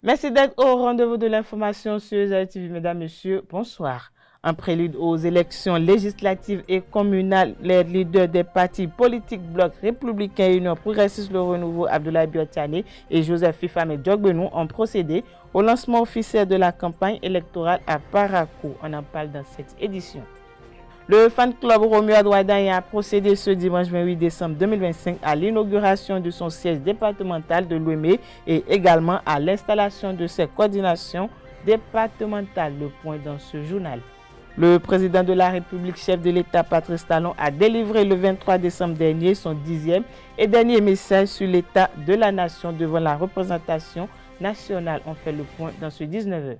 Merci d'être au rendez-vous de l'information sur ZAE TV, mesdames, messieurs. Bonsoir. En prélude aux élections législatives et communales, les leaders des partis politiques Bloc républicain et Union progressiste Le Renouveau, Abdoulaye Biotane et Joseph Fifame Diogbenou ont procédé au lancement officiel de la campagne électorale à Parakou. On en parle dans cette édition. Le fan club Romuald Ouaddaï a procédé ce dimanche 28 décembre 2025 à l'inauguration de son siège départemental de Lomé et également à l'installation de ses coordinations départementales. Le point dans ce journal. Le président de la République, chef de l'État Patrice Talon, a délivré le 23 décembre dernier son 10e et dernier message sur l'état de la nation devant la représentation nationale. On fait le point dans ce 19h.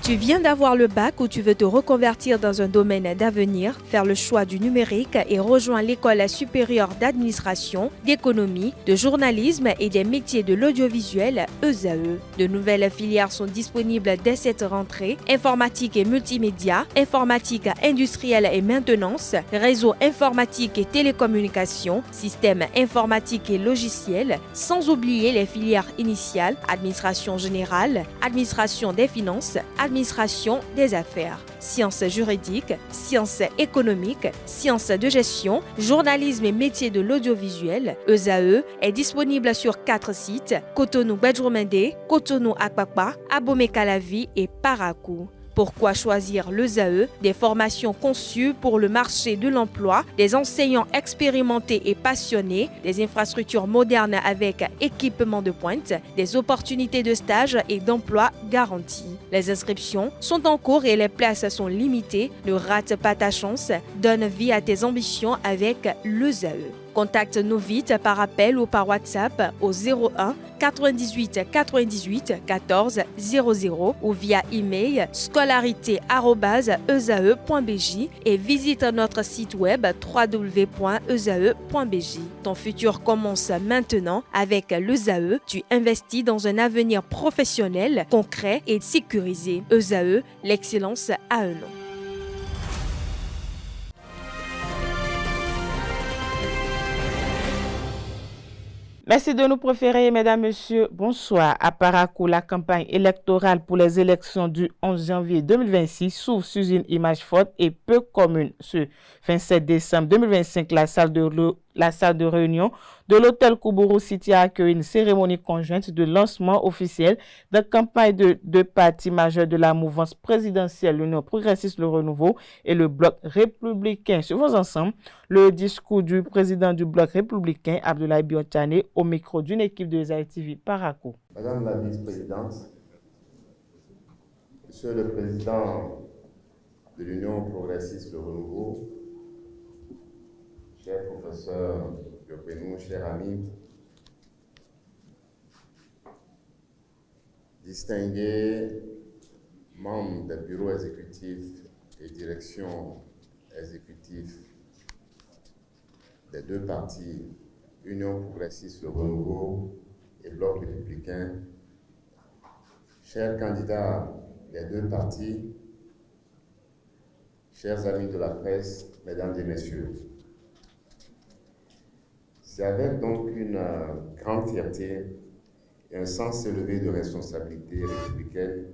Tu viens d'avoir le bac ou tu veux te reconvertir dans un domaine d'avenir, faire le choix du numérique et rejoindre l'école supérieure d'administration, d'économie, de journalisme et des métiers de l'audiovisuel ESAE. De nouvelles filières sont disponibles dès cette rentrée: informatique et multimédia, informatique industrielle et maintenance, réseau informatique et télécommunications, système informatique et logiciel, sans oublier les filières initiales: administration générale, administration des finances, administration des affaires, sciences juridiques, sciences économiques, sciences de gestion, journalisme et métiers de l'audiovisuel. ESAE est disponible sur 4 sites: Cotonou-Badjoumendé, Cotonou-Akpakpa, Abomey-Calavi et Parakou. Pourquoi choisir l'ESAE? Des formations conçues pour le marché de l'emploi, des enseignants expérimentés et passionnés, des infrastructures modernes avec équipement de pointe, des opportunités de stage et d'emploi garanties. Les inscriptions sont en cours et les places sont limitées. Ne rate pas ta chance. Donne vie à tes ambitions avec l'ESAE. Contacte-nous vite par appel ou par WhatsApp au 01 98 98 14 00 ou via email scolarité@esae.bj et visite notre site web www.esae.bj. Ton futur commence maintenant avec l'ESAE. Tu investis dans un avenir professionnel, concret et sécurisé. ESAE, l'excellence à un nom. Merci de nous préférer, mesdames, messieurs. Bonsoir. À Parakou, la campagne électorale pour les élections du 11 janvier 2026 s'ouvre sous une image forte et peu commune. Ce 27 décembre 2025, la salle de réunion de l'hôtel Koubourou City a accueilli une cérémonie conjointe de lancement officiel de campagne de deux partis majeurs de la mouvance présidentielle, l'Union progressiste Le Renouveau et le Bloc républicain. Suivons ensemble le discours du président du Bloc républicain, Abdoulaye Biotane, au micro d'une équipe de ZAE TV Parakou. Madame la vice-présidente, Monsieur le président de l'Union progressiste Le Renouveau, cher professeur Diogbenou, cher ami, distingués membres des bureaux exécutifs et directions exécutives des deux partis, Union progressiste Le Renouveau et Bloc républicain, chers candidats des deux partis, chers amis de la presse, mesdames et messieurs, c'est avec donc une grande fierté et un sens élevé de responsabilité républicaine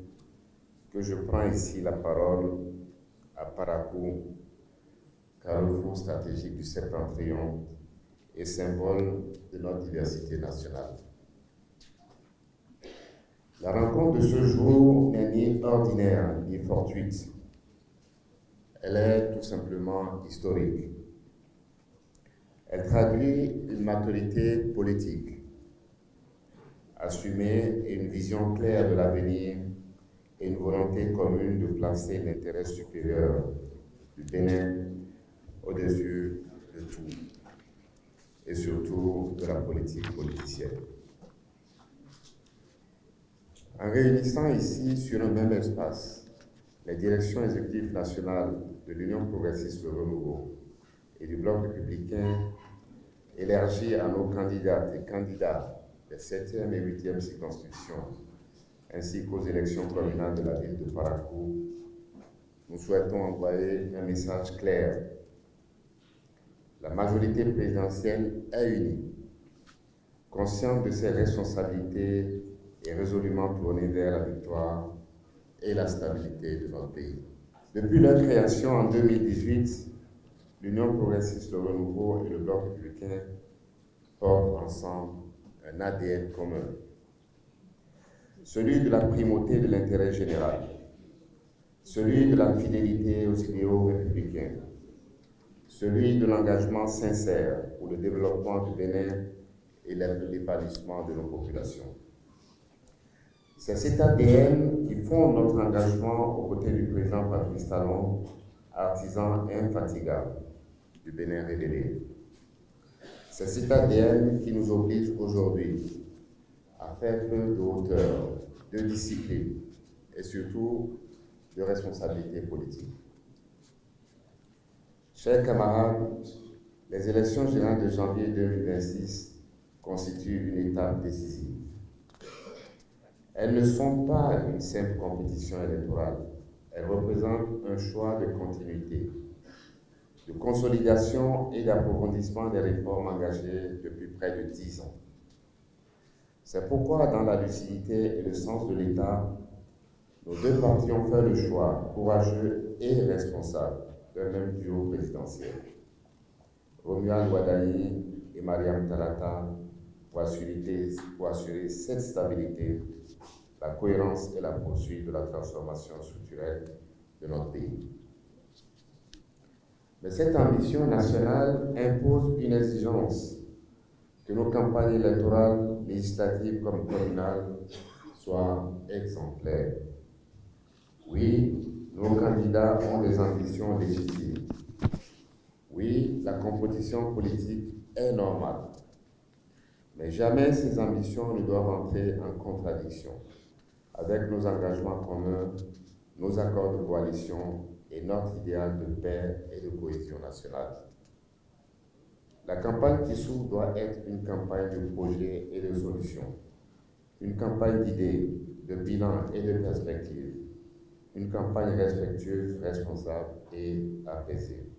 que je prends ici la parole à Parakou, carrefour stratégique du Septentrion et symbole de notre diversité nationale. La rencontre de ce jour n'est ni ordinaire ni fortuite. Elle est tout simplement historique. Elle traduit une maturité politique, assumée et une vision claire de l'avenir et une volonté commune de placer l'intérêt supérieur du Bénin au-dessus de tout et surtout de la politique politicienne. En réunissant ici sur un même espace les directions exécutives nationales de l'Union progressiste Le Renouveau et du Bloc républicain, élargies à nos candidates et candidats des 7e et 8e circonscriptions, ainsi qu'aux élections communales de la ville de Parakou, nous souhaitons envoyer un message clair. La majorité présidentielle est unie consciente de ses responsabilités et résolument tournée vers la victoire et la stabilité de notre pays. Depuis leur création en 2018, l'Union progressiste, le Renouveau et le Bloc républicain portent ensemble un ADN commun, celui de la primauté de l'intérêt général, celui de la fidélité aux idéaux républicains, celui de l'engagement sincère pour le développement du Bénin et l'épanouissement de nos populations. C'est cet ADN qui fonde notre engagement aux côtés du président Patrice Talon, artisan infatigable du Bénin révélé. C'est cet ADN qui nous oblige aujourd'hui à faire preuve de hauteur, de discipline et surtout de responsabilité politique. Chers camarades, les élections générales de janvier 2026 constituent une étape décisive. Elles ne sont pas une simple compétition électorale, elles représentent un choix de continuité, de consolidation et d'approfondissement des réformes engagées depuis près de 10 ans. C'est pourquoi, dans la lucidité et le sens de l'État, nos deux partis ont fait le choix courageux et responsable d'un même duo présidentiel. Romuald Wadani et Mariam Talata pour assurer cette stabilité, la cohérence et la poursuite de la transformation structurelle de notre pays. Mais cette ambition nationale impose une exigence, que nos campagnes électorales, législatives comme communales, soient exemplaires. Oui, nos candidats ont des ambitions légitimes. Oui, la compétition politique est normale. Mais jamais ces ambitions ne doivent entrer en contradiction avec nos engagements communs, nos accords de coalition et notre idéal de paix et de cohésion nationale. La campagne qui s'ouvre doit être une campagne de projets et de solutions, une campagne d'idées, de bilan et de perspectives, une campagne respectueuse, responsable et apaisée.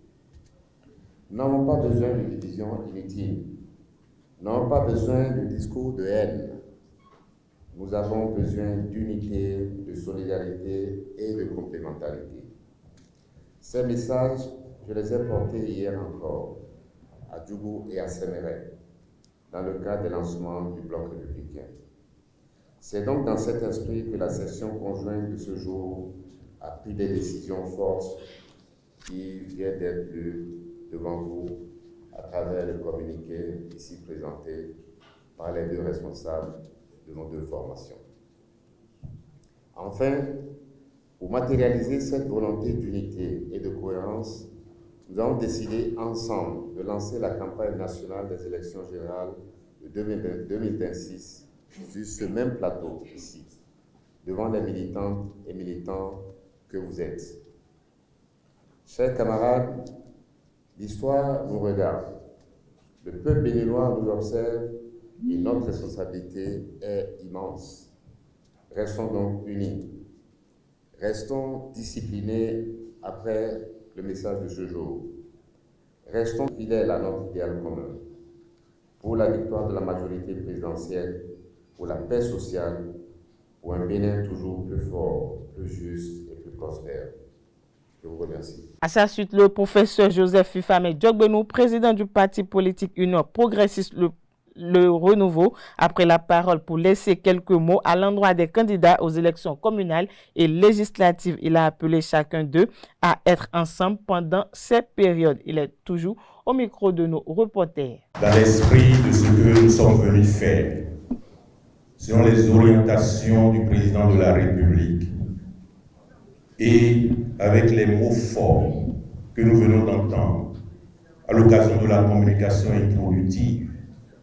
Nous n'avons pas besoin de divisions inutiles, nous n'avons pas besoin de discours de haine. Nous avons besoin d'unité, de solidarité et de complémentarité. Ces messages, je les ai portés hier encore à Djougou et à Séméré, dans le cadre des lancements du Bloc républicain. C'est donc dans cet esprit que la session conjointe de ce jour a pris des décisions fortes qui viennent d'être lues devant vous à travers le communiqué ici présenté par les deux responsables de nos deux formations. Enfin, pour matérialiser cette volonté d'unité et de cohérence, nous avons décidé ensemble de lancer la campagne nationale des élections générales de 2026 sur ce même plateau ici, devant les militantes et militants que vous êtes. Chers camarades, l'histoire nous regarde. Le peuple béninois nous observe et notre responsabilité est immense. Restons donc unis. Restons disciplinés après le message de ce jour. Restons fidèles à notre idéal commun pour la victoire de la majorité présidentielle, pour la paix sociale, pour un Bénin toujours plus fort, plus juste et plus prospère. Je vous remercie. À sa suite, le professeur Joseph Fifame Djogbenou, président du parti politique Union progressiste le Renouveau, a pris la parole pour laisser quelques mots à l'endroit des candidats aux élections communales et législatives. Il a appelé chacun d'eux à être ensemble pendant cette période. Il est toujours au micro de nos reporters. Dans l'esprit de ce que nous sommes venus faire, selon les orientations du président de la République et avec les mots forts que nous venons d'entendre à l'occasion de la communication introductive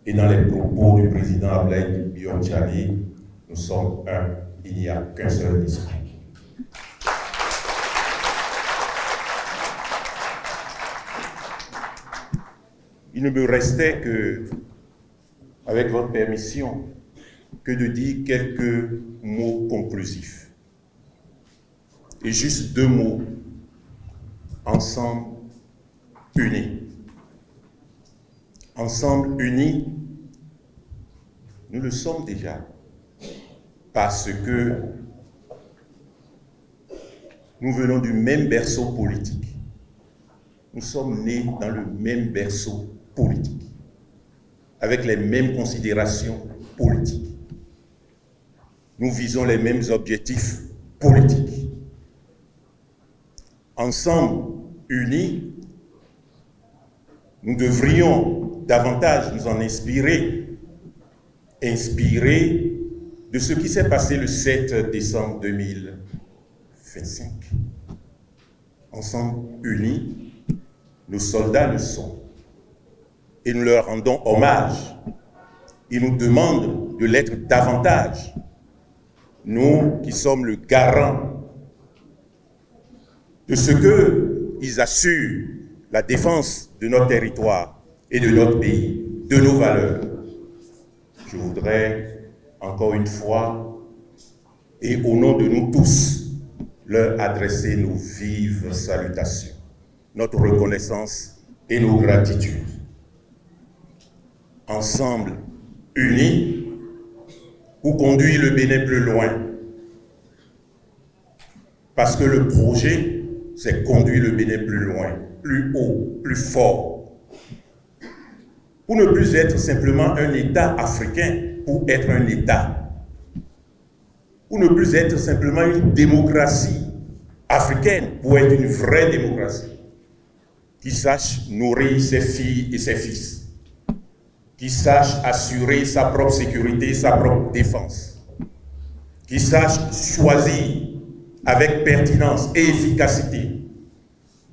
et dans les propos du président Ablaye Bion-Tchani, nous sommes un, il n'y a qu'un seul esprit. Il ne me restait que, avec votre permission, que de dire quelques mots conclusifs. Et juste deux mots, ensemble unis. Ensemble unis Nous le sommes déjà. Parce que nous venons du même berceau politique. Nous sommes nés dans le même berceau politique, avec les mêmes considérations politiques. Nous visons les mêmes objectifs politiques. Ensemble, unis, nous devrions davantage nous en inspirer de ce qui s'est passé le 7 décembre 2025. Ensemble, unis, nos soldats le sont. Et nous leur rendons hommage. Ils nous demandent de l'être davantage. Nous qui sommes le garant de ce qu'ils assurent la défense de notre territoire et de notre pays, de nos valeurs. Je voudrais, encore une fois, et au nom de nous tous, leur adresser nos vives salutations, notre reconnaissance et nos gratitudes. Ensemble, unis, pour conduire le Bénin plus loin. Parce que le projet, c'est conduire le Bénin plus loin, plus haut, plus fort. Pour ne plus être simplement un État africain, pour être un État. Pour ne plus être simplement une démocratie africaine, pour être une vraie démocratie, qui sache nourrir ses filles et ses fils, qui sache assurer sa propre sécurité, sa propre défense, qui sache choisir avec pertinence et efficacité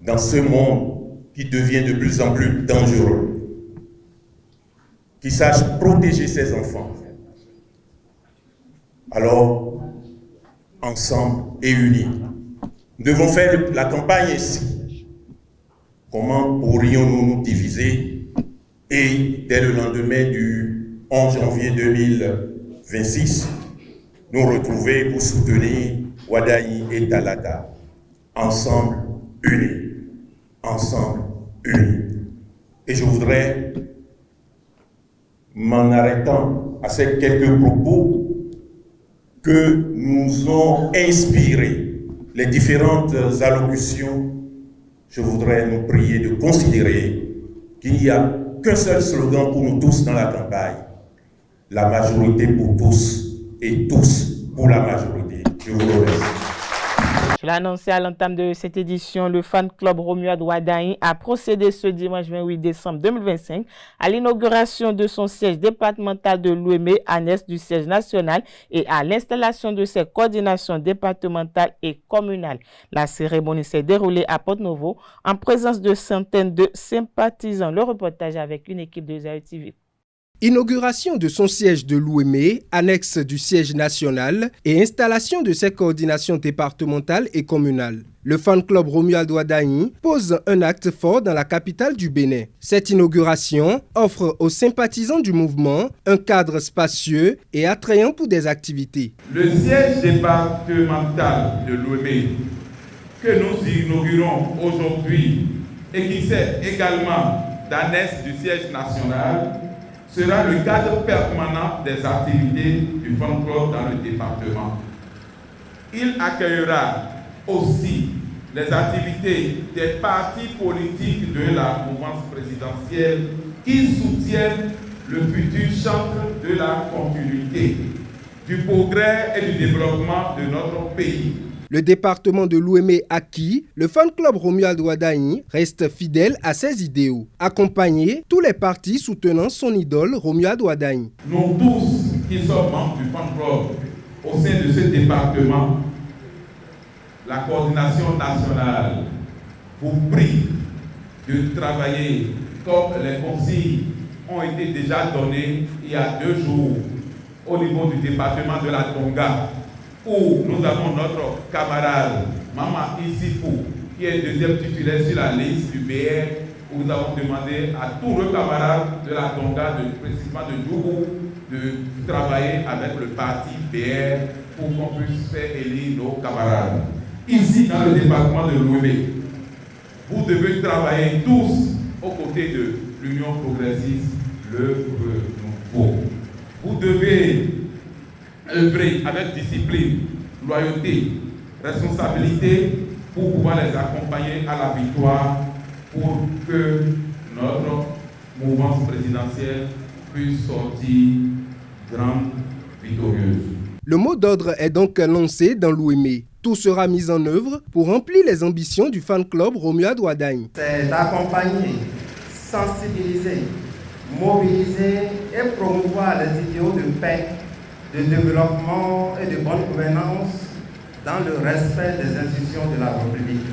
dans ce monde qui devient de plus en plus dangereux, qui sache protéger ses enfants. Alors, ensemble et unis, nous devons faire la campagne ici. Comment pourrions-nous nous diviser et dès le lendemain du 11 janvier 2026, nous retrouver pour soutenir Ouaddaï et Talata, ensemble unis, ensemble unis. Et je voudrais, m'en arrêtant à ces quelques propos, que nous ont inspiré les différentes allocutions, je voudrais nous prier de considérer qu'il n'y a qu'un seul slogan pour nous tous dans la campagne: la majorité pour tous et tous pour la majorité. Je vous remercie. Je l'ai annoncé à l'entame de cette édition, le fan club Romuald Ouaddaï a procédé ce dimanche 28 décembre 2025 à l'inauguration de son siège départemental de Louémé, annexe du siège national, et à l'installation de ses coordinations départementales et communales. La cérémonie s'est déroulée à Porte-Novo en présence de centaines de sympathisants. Le reportage avec une équipe de Zaï TV. Inauguration de son siège de Louémé, annexe du siège national, et installation de ses coordinations départementales et communales. Le fan club Romuald Ouaddaï pose un acte fort dans la capitale du Bénin. Cette inauguration offre aux sympathisants du mouvement un cadre spacieux et attrayant pour des activités. Le siège départemental de Louémé, que nous inaugurons aujourd'hui et qui sert également d'annexe du siège national, sera le cadre permanent des activités du fan club dans le département. Il accueillera aussi les activités des partis politiques de la mouvance présidentielle qui soutiennent le futur chantre de la continuité, du progrès et du développement de notre pays. Le département de Louémé acquis, le fan club Romuald Ouaddaï reste fidèle à ses idéaux. Accompagner tous les partis soutenant son idole Romuald Ouaddaï. Nous tous qui sommes membres du fan club au sein de ce département, la coordination nationale vous prie de travailler comme les consignes ont été déjà données il y a 2 jours au niveau du département de la Tonga, où nous avons notre camarade Mama Isifou, qui est deuxième titulaire sur la liste du BR, où nous avons demandé à tous les camarades de la Tonga, précisément de Djougou, de travailler avec le parti BR pour qu'on puisse faire élire nos camarades. Ici, dans le département de Louémé, vous devez travailler tous aux côtés de l'Union progressiste, le Renouveau. Vous devez œuvrer avec discipline, loyauté, responsabilité pour pouvoir les accompagner à la victoire pour que notre mouvance présidentielle puisse sortir grande, victorieuse. Le mot d'ordre est donc lancé dans l'Ouémé. Tout sera mis en œuvre pour remplir les ambitions du fan club Romuald Wadagne. C'est d'accompagner, sensibiliser, mobiliser et promouvoir les idéaux de paix, de développement et de bonne gouvernance dans le respect des institutions de la République.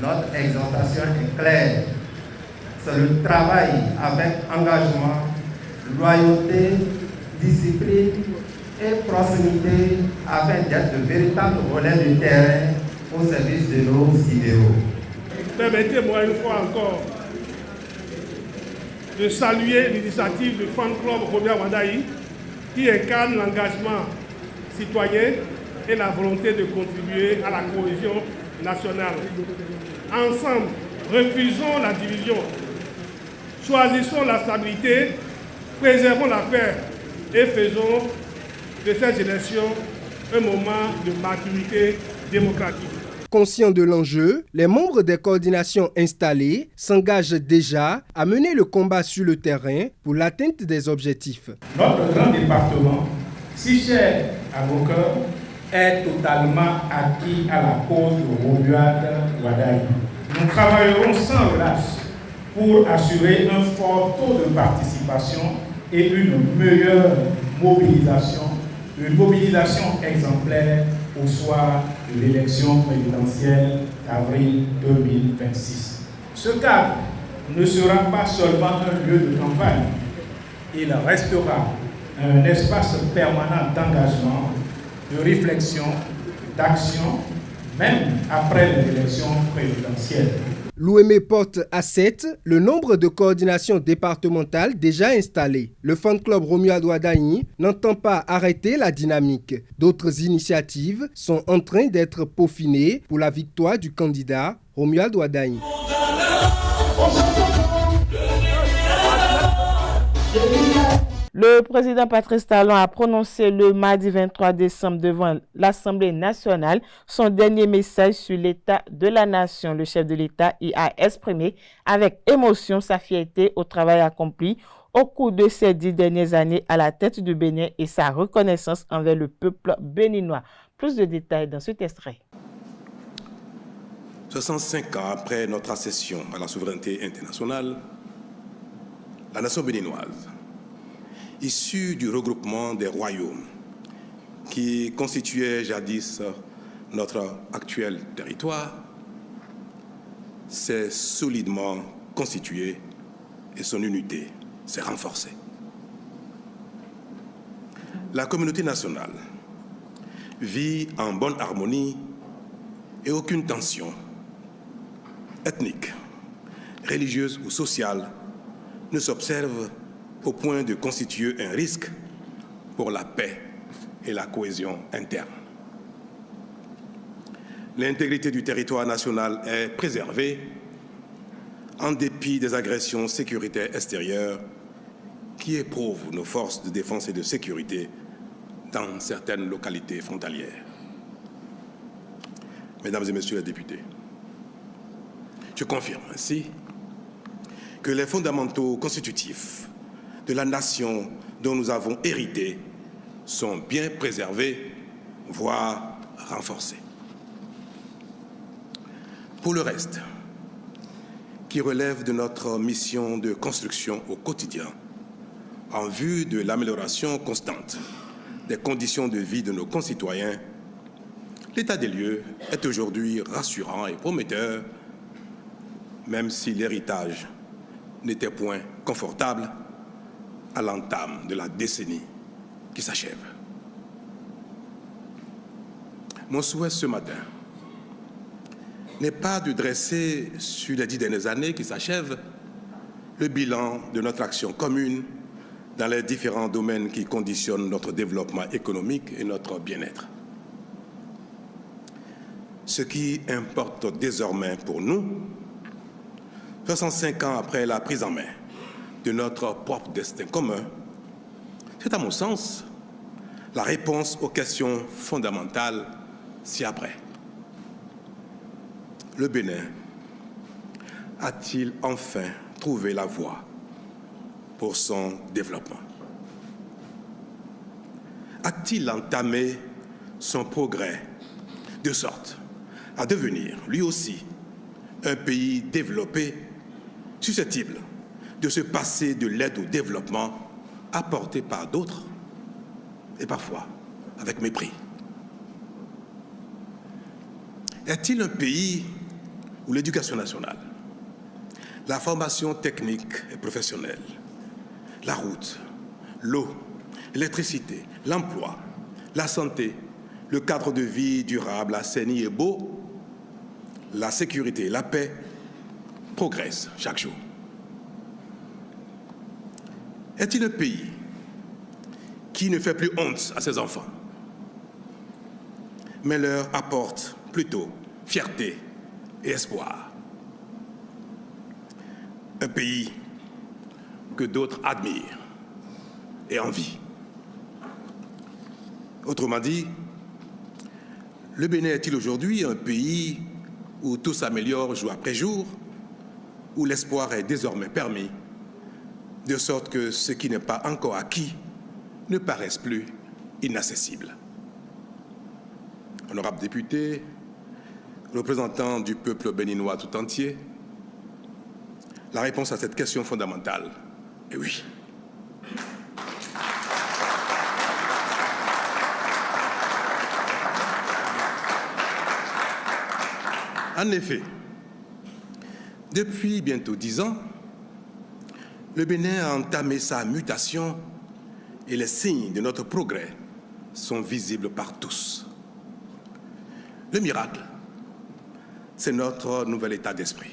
Notre exhortation est claire. C'est le travail avec engagement, loyauté, discipline et proximité afin d'être de véritables relais de terrain au service de nos idéaux. Permettez-moi une fois encore de saluer l'initiative du fan club Romuald Wadagne qui incarne l'engagement citoyen et la volonté de contribuer à la cohésion nationale. Ensemble, refusons la division, choisissons la stabilité, préservons la paix et faisons de cette élection un moment de maturité démocratique. Conscients de l'enjeu, les membres des coordinations installées s'engagent déjà à mener le combat sur le terrain pour l'atteinte des objectifs. Notre grand département, si cher à vos cœurs, est totalement acquis à la cause de Romuald Wadagne. Nous travaillerons sans relâche pour assurer un fort taux de participation et une meilleure mobilisation, une mobilisation exemplaire au soir de l'élection présidentielle d'avril 2026. Ce cadre ne sera pas seulement un lieu de campagne, il restera un espace permanent d'engagement, de réflexion, d'action, même après les élections présidentielles. L'Ouémé porte à 7 le nombre de coordinations départementales déjà installées. Le fan club Romuald Wadagne n'entend pas arrêter la dynamique. D'autres initiatives sont en train d'être peaufinées pour la victoire du candidat Romuald Wadagne. Le président Patrice Talon a prononcé le mardi 23 décembre devant l'Assemblée nationale son dernier message sur l'état de la nation. Le chef de l'État y a exprimé avec émotion sa fierté au travail accompli au cours de ces 10 dernières années à la tête du Bénin et sa reconnaissance envers le peuple béninois. Plus de détails dans cet extrait. 65 ans après notre accession à la souveraineté internationale, la nation béninoise, issue du regroupement des royaumes qui constituaient jadis notre actuel territoire, s'est solidement constituée et son unité s'est renforcée. La communauté nationale vit en bonne harmonie et aucune tension ethnique, religieuse ou sociale ne s'observe au point de constituer un risque pour la paix et la cohésion interne. L'intégrité du territoire national est préservée en dépit des agressions sécuritaires extérieures qui éprouvent nos forces de défense et de sécurité dans certaines localités frontalières. Mesdames et Messieurs les députés, je confirme ainsi que les fondamentaux constitutifs de la nation dont nous avons hérité sont bien préservés, voire renforcés. Pour le reste, qui relève de notre mission de construction au quotidien, en vue de l'amélioration constante des conditions de vie de nos concitoyens, l'état des lieux est aujourd'hui rassurant et prometteur, même si l'héritage n'était point confortable à l'entame de la décennie qui s'achève. Mon souhait ce matin n'est pas de dresser sur les 10 dernières années qui s'achèvent le bilan de notre action commune dans les différents domaines qui conditionnent notre développement économique et notre bien-être. Ce qui importe désormais pour nous, 65 ans après la prise en main de notre propre destin commun, c'est à mon sens la réponse aux questions fondamentales ci-après. Le Bénin a-t-il enfin trouvé la voie pour son développement? A-t-il entamé son progrès de sorte à devenir, lui aussi, un pays développé, susceptible de se passer de l'aide au développement apportée par d'autres et parfois avec mépris? Est-il un pays où l'éducation nationale, la formation technique et professionnelle, la route, l'eau, l'électricité, l'emploi, la santé, le cadre de vie durable, assaini et beau, la sécurité et la paix progressent chaque jour? Est-il un pays qui ne fait plus honte à ses enfants, mais leur apporte plutôt fierté et espoir? Un pays que d'autres admirent et envient. Autrement dit, le Bénin est-il aujourd'hui un pays où tout s'améliore jour après jour, où l'espoir est désormais permis, de sorte que ce qui n'est pas encore acquis ne paraisse plus inaccessible? Honorables députés, représentants du peuple béninois tout entier, la réponse à cette question fondamentale est oui. En effet, depuis bientôt 10 ans, le Bénin a entamé sa mutation et les signes de notre progrès sont visibles par tous. Le miracle, c'est notre nouvel état d'esprit.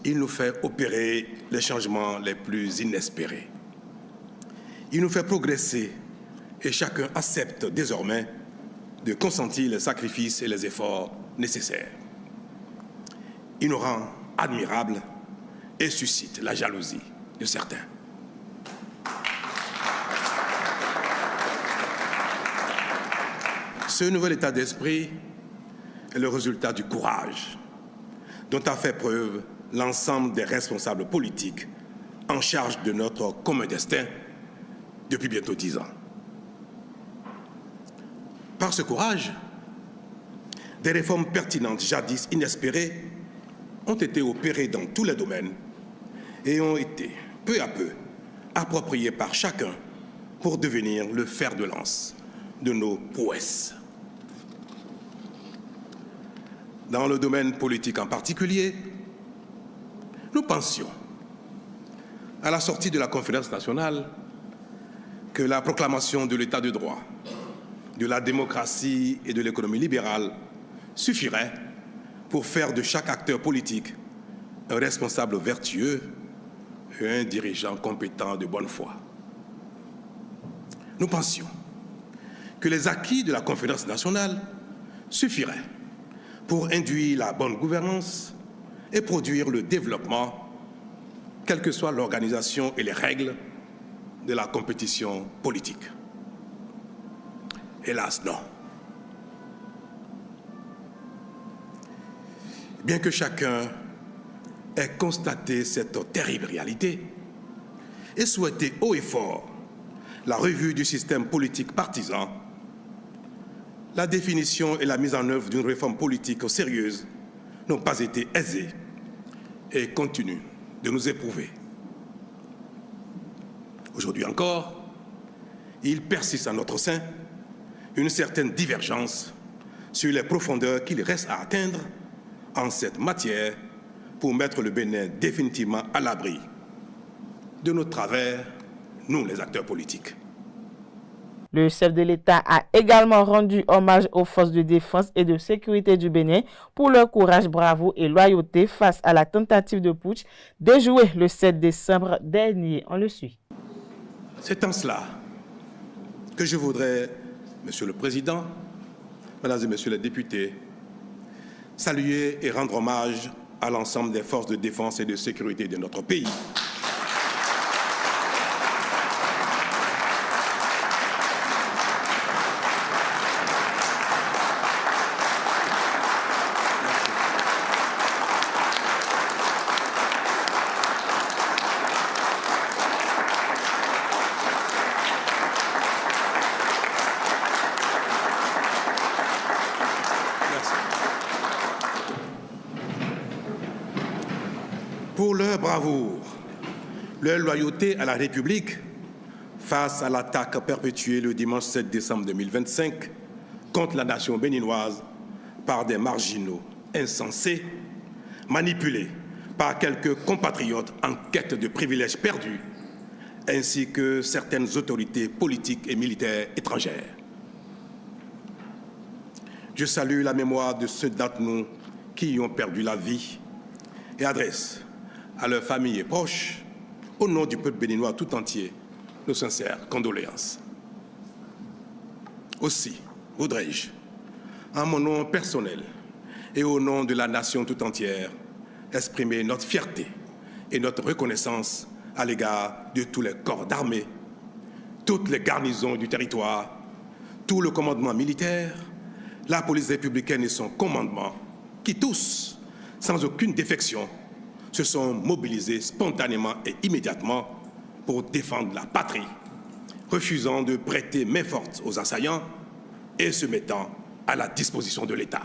Il nous fait opérer les changements les plus inespérés. Il nous fait progresser et chacun accepte désormais de consentir les sacrifices et les efforts nécessaires. Il nous rend admirables et suscite la jalousie de certains. Ce nouvel état d'esprit est le résultat du courage dont a fait preuve l'ensemble des responsables politiques en charge de notre commun destin depuis bientôt 10 ans. Par ce courage, des réformes pertinentes jadis inespérées ont été opérées dans tous les domaines et ont été peu à peu appropriées par chacun pour devenir le fer de lance de nos prouesses. Dans le domaine politique en particulier, nous pensions, à la sortie de la conférence nationale, que la proclamation de l'état de droit, de la démocratie et de l'économie libérale suffirait pour faire de chaque acteur politique un responsable vertueux et un dirigeant compétent de bonne foi. Nous pensions que les acquis de la conférence nationale suffiraient pour induire la bonne gouvernance et produire le développement, quelle que soit l'organisation et les règles de la compétition politique. Hélas, non. Bien que chacun ait constaté cette terrible réalité et souhaité haut et fort la revue du système politique partisan, la définition et la mise en œuvre d'une réforme politique sérieuse n'ont pas été aisées et continuent de nous éprouver. Aujourd'hui encore, il persiste en notre sein une certaine divergence sur les profondeurs qu'il reste à atteindre en cette matière pour mettre le Bénin définitivement à l'abri de nos travers, nous les acteurs politiques. Le chef de l'État a également rendu hommage aux forces de défense et de sécurité du Bénin pour leur courage, bravoure et loyauté face à la tentative de putsch déjouée le 7 décembre dernier. On le suit. C'est en cela que je voudrais, Monsieur le Président, Mesdames et Messieurs les députés, saluer et rendre hommage à l'ensemble des forces de défense et de sécurité de notre pays. bravoure, leur loyauté à la République face à l'attaque perpétuée le dimanche 7 décembre 2025 contre la nation béninoise par des marginaux insensés, manipulés par quelques compatriotes en quête de privilèges perdus, ainsi que certaines autorités politiques et militaires étrangères. Je salue la mémoire de ceux d'entre nous qui y ont perdu la vie et adresse à leurs familles et proches, au nom du peuple béninois tout entier, nos sincères condoléances. Aussi, voudrais-je, en mon nom personnel et au nom de la nation tout entière, exprimer notre fierté et notre reconnaissance à l'égard de tous les corps d'armée, toutes les garnisons du territoire, tout le commandement militaire, la police républicaine et son commandement, qui tous, sans aucune défection, se sont mobilisés spontanément et immédiatement pour défendre la patrie, refusant de prêter main forte aux assaillants et se mettant à la disposition de l'État.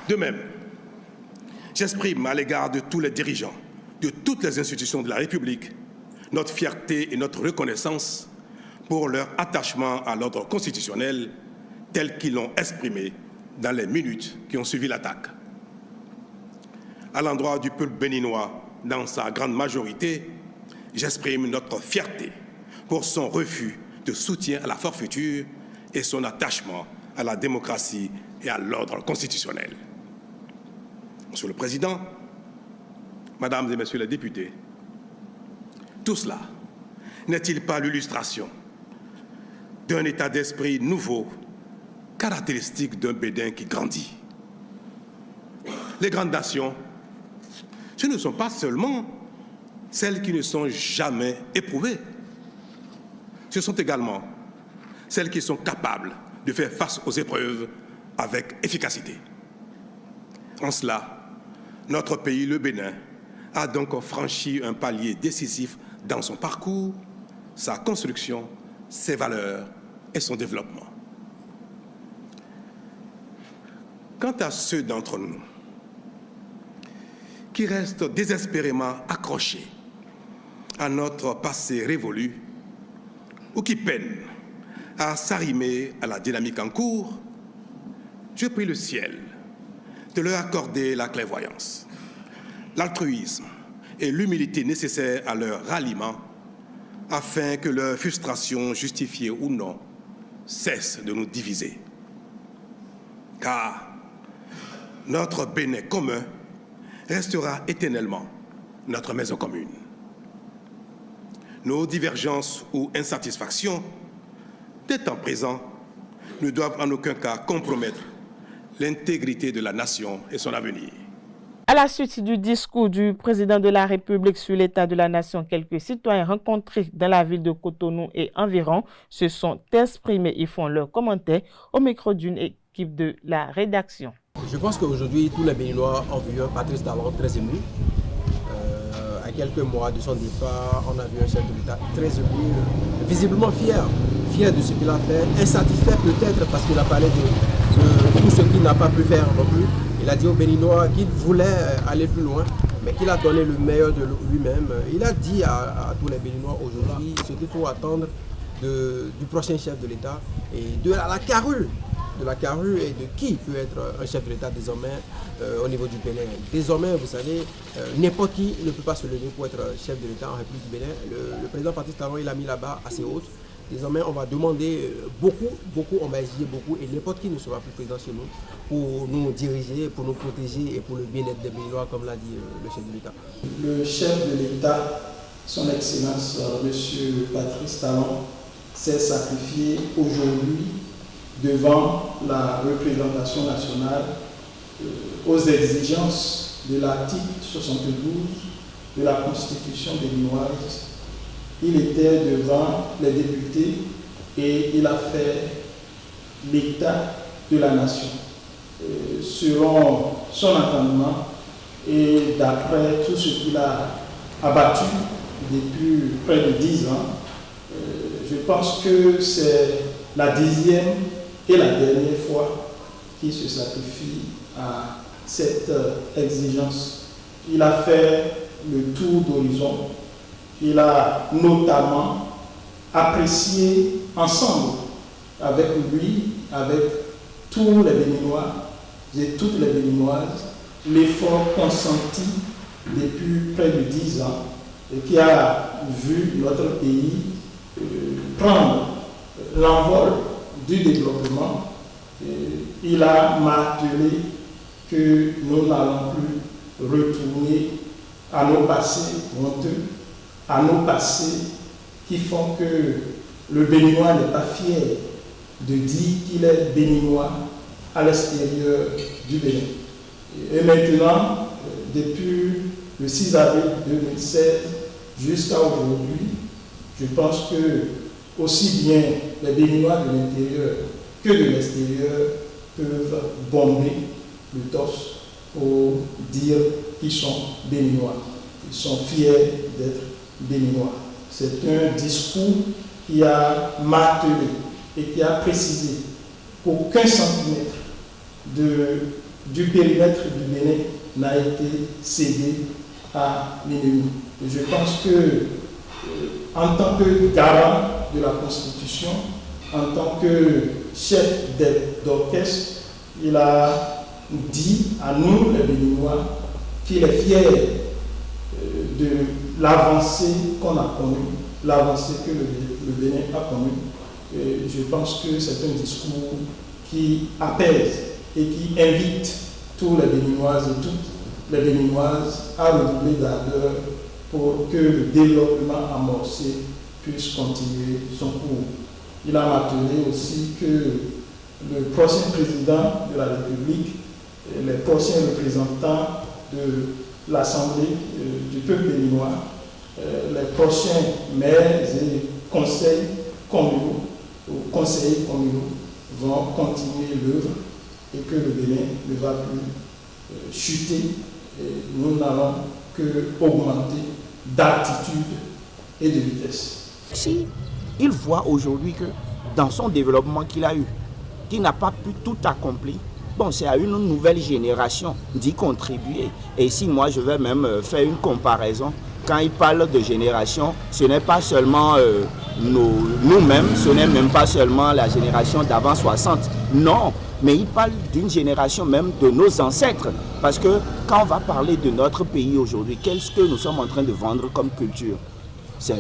De même, j'exprime à l'égard de tous les dirigeants, de toutes les institutions de la République, notre fierté et notre reconnaissance pour leur attachement à l'ordre constitutionnel tel qu'ils l'ont exprimé dans les minutes qui ont suivi l'attaque. À l'endroit du peuple béninois, dans sa grande majorité, j'exprime notre fierté pour son refus de soutien à la forfaiture et son attachement à la démocratie et à l'ordre constitutionnel. Monsieur le Président, Mesdames et Messieurs les députés, tout cela n'est-il pas l'illustration d'un état d'esprit nouveau, caractéristique d'un Bénin qui grandit? Les grandes nations, ce ne sont pas seulement celles qui ne sont jamais éprouvées, ce sont également celles qui sont capables de faire face aux épreuves avec efficacité. En cela, notre pays, le Bénin, a donc franchi un palier décisif dans son parcours, sa construction, ses valeurs et son développement. Quant à ceux d'entre nous qui restent désespérément accrochés à notre passé révolu ou qui peinent à s'arrimer à la dynamique en cours, je prie le ciel de leur accorder la clairvoyance, l'altruisme et l'humilité nécessaires à leur ralliement afin que leur frustration, justifiée ou non, cesse de nous diviser. Car notre Bénin commun restera éternellement notre maison commune. Nos divergences ou insatisfactions, dès temps présent, ne doivent en aucun cas compromettre l'intégrité de la nation et son avenir. À la suite du discours du président de la République sur l'état de la nation, quelques citoyens rencontrés dans la ville de Cotonou et environ se sont exprimés et font leurs commentaires au micro d'une équipe de la rédaction. Je pense qu'aujourd'hui, tous les Béninois ont vu un Patrice Talon très ému. À quelques mois de son départ, on a vu un chef de l'État très ému, visiblement fier de ce qu'il a fait, insatisfait peut-être parce qu'il a parlé de tout ce qu'il n'a pas pu faire non plus. Il a dit aux Béninois qu'il voulait aller plus loin, mais qu'il a donné le meilleur de lui-même. Il a dit à tous les Béninois aujourd'hui ce qu'il faut attendre du prochain chef de l'État et de la carrure et de qui peut être un chef de l'État désormais au niveau du Bénin. Désormais, vous savez, n'importe qui ne peut pas se lever pour être chef de l'État en République du Bénin. Le président Patrice Talon, il a mis la barre assez haute. Désormais, on va demander beaucoup, on va exiger beaucoup et n'importe qui ne sera plus président chez nous pour nous diriger, pour nous protéger et pour le bien-être des Béninois, comme l'a dit le chef de l'État. Le chef de l'État, son Excellence, M. Patrice Talon, s'est sacrifié aujourd'hui devant la représentation nationale aux exigences de l'article 72 de la Constitution béninoise. Il était devant les députés et il a fait l'état de la nation. Selon son entendement et d'après tout ce qu'il a abattu depuis près de 10 ans, je pense que c'est la 10e est la dernière fois qu'il se sacrifie à cette exigence. Il a fait le tour d'horizon. Il a notamment apprécié ensemble avec lui, avec tous les Béninois et toutes les Béninoises, l'effort consenti depuis près de 10 ans et qui a vu notre pays prendre l'envol du développement. Il a martelé que nous n'allons plus retourner à nos passés honteux, à nos passés qui font que le Béninois n'est pas fier de dire qu'il est Béninois à l'extérieur du Bénin. Et maintenant, depuis le 6 avril 2016 jusqu'à aujourd'hui, je pense que aussi bien les Béninois de l'intérieur que de l'extérieur peuvent bomber le torse pour dire qu'ils sont Béninois. Ils sont fiers d'être Béninois. C'est un discours qui a martelé et qui a précisé qu'aucun centimètre du périmètre du Bénin n'a été cédé à l'ennemi. Et je pense que, en tant que garant de la Constitution, en tant que chef d'orchestre, il a dit à nous, les Béninois, qu'il est fier de l'avancée qu'on a connue, l'avancée que le Bénin a connue. Et je pense que c'est un discours qui apaise et qui invite tous les Béninoises et toutes les Béninoises à redoubler d'ardeur pour que le développement amorcé puisse continuer son cours. Il a martelé aussi que le prochain président de la République, les prochains représentants de l'Assemblée du peuple béninois, les prochains maires et conseillers communaux vont continuer l'œuvre et que le Bénin ne va plus chuter. Et nous n'allons que augmenter d'altitude et de vitesse. Si il voit aujourd'hui que dans son développement qu'il a eu, qu'il n'a pas pu tout accomplir, bon, c'est à une nouvelle génération d'y contribuer. Et si moi je vais même faire une comparaison, quand il parle de génération, ce n'est pas seulement nous-mêmes, ce n'est même pas seulement la génération d'avant 60. Non, mais il parle d'une génération même de nos ancêtres. Parce que quand on va parler de notre pays aujourd'hui, qu'est-ce que nous sommes en train de vendre comme culture ? C'est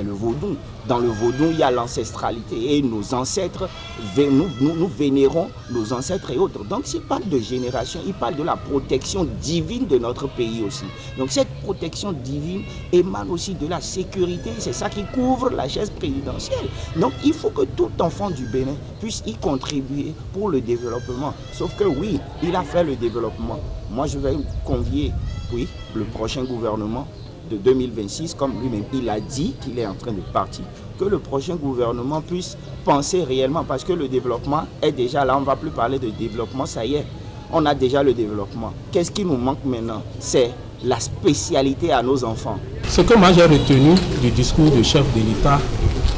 le vaudou. Dans le vaudou, il y a l'ancestralité et nos ancêtres, nous vénérons nos ancêtres et autres. Donc s'il parle de génération, il parle de la protection divine de notre pays aussi. Donc cette protection divine émane aussi de la sécurité. C'est ça qui couvre la chaise présidentielle. Donc il faut que tout enfant du Bénin puisse y contribuer pour le développement. Sauf que oui, il a fait le développement. Moi je vais convier, oui, le prochain gouvernement de 2026, comme lui-même, il a dit qu'il est en train de partir, que le prochain gouvernement puisse penser réellement, parce que le développement est déjà là, on ne va plus parler de développement, ça y est, on a déjà le développement. Qu'est-ce qui nous manque maintenant? C'est la spécialité à nos enfants. Ce que moi j'ai retenu du discours du chef de l'État,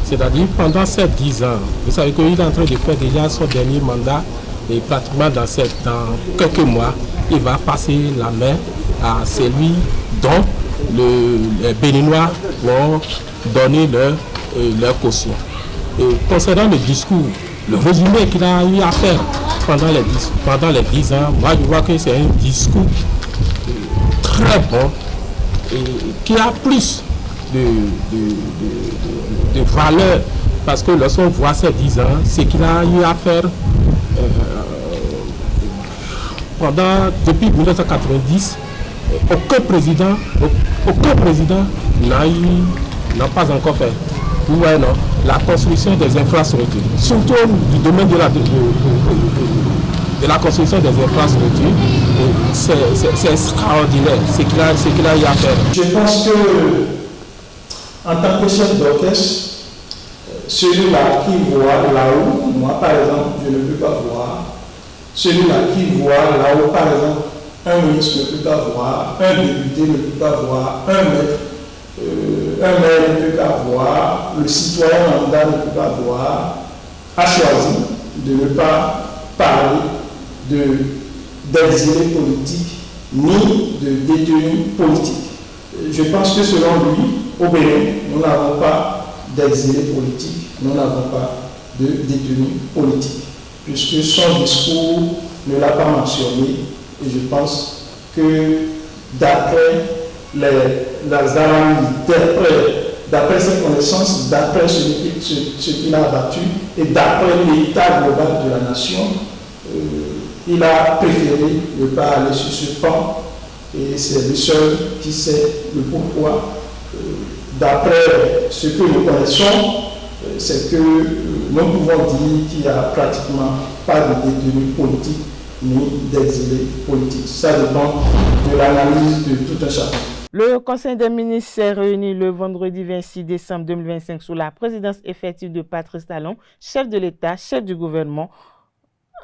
c'est-à-dire pendant ces 10 ans, vous savez qu'il est en train de faire déjà son dernier mandat, et pratiquement dans quelques mois, il va passer la main à celui dont les Béninois vont donner leur caution. Et concernant le discours, le résumé qu'il a eu à faire pendant les 10 ans, moi je vois que c'est un discours très bon et qui a plus de valeur, parce que lorsqu'on voit ces 10 ans, c'est qu'il a eu à faire depuis 1990. Aucun président n'a pas encore fait. Vous voyez, non, la construction des infrastructures, surtout du domaine de la construction des infrastructures, c'est extraordinaire ce qu'il a eu à faire. Je pense que, en tant que chef d'orchestre, celui-là qui voit là-haut, moi par exemple, je ne peux pas voir, celui-là qui voit là-haut, par exemple, un ministre ne peut pas voir, un député ne peut pas voir, un maire ne peut pas voir, le citoyen lambda ne peut pas voir, a choisi de ne pas parler d'exilés politiques ni de détenus politiques. Je pense que selon lui, au Bénin, nous n'avons pas d'exilés politiques, nous n'avons pas de détenus politiques, puisque son discours ne l'a pas mentionné, et je pense que d'après les analyses, d'après ses connaissances, d'après ce qu'il a abattu et d'après l'état global de la nation, il a préféré ne pas aller sur ce pan, et c'est lui seul qui sait le pourquoi. D'après ce que nous connaissons, c'est que nous pouvons dire qu'il n'y a pratiquement pas de détenus politiques ni d'exilés politiques. Ça dépend de l'analyse de tout un chacun. Le Conseil des ministres s'est réuni le vendredi 26 décembre 2025 sous la présidence effective de Patrice Talon, chef de l'État, chef du gouvernement.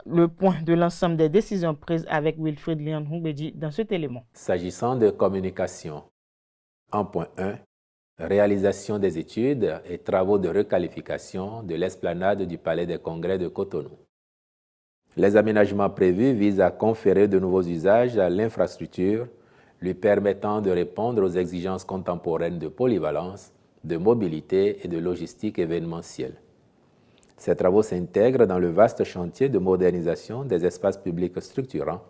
Le point de l'ensemble des décisions prises avec Wilfrid Léon Houmbédi dans cet élément. S'agissant de communication, en point 1, réalisation des études et travaux de requalification de l'esplanade du Palais des Congrès de Cotonou. Les aménagements prévus visent à conférer de nouveaux usages à l'infrastructure, lui permettant de répondre aux exigences contemporaines de polyvalence, de mobilité et de logistique événementielle. Ces travaux s'intègrent dans le vaste chantier de modernisation des espaces publics structurants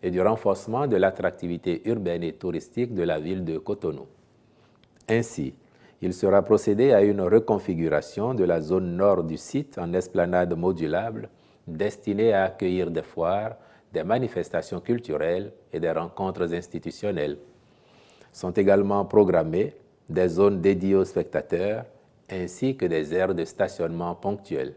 et du renforcement de l'attractivité urbaine et touristique de la ville de Cotonou. Ainsi, il sera procédé à une reconfiguration de la zone nord du site en esplanade modulable destinée à accueillir des foires, des manifestations culturelles et des rencontres institutionnelles. Sont également programmées des zones dédiées aux spectateurs ainsi que des aires de stationnement ponctuelles.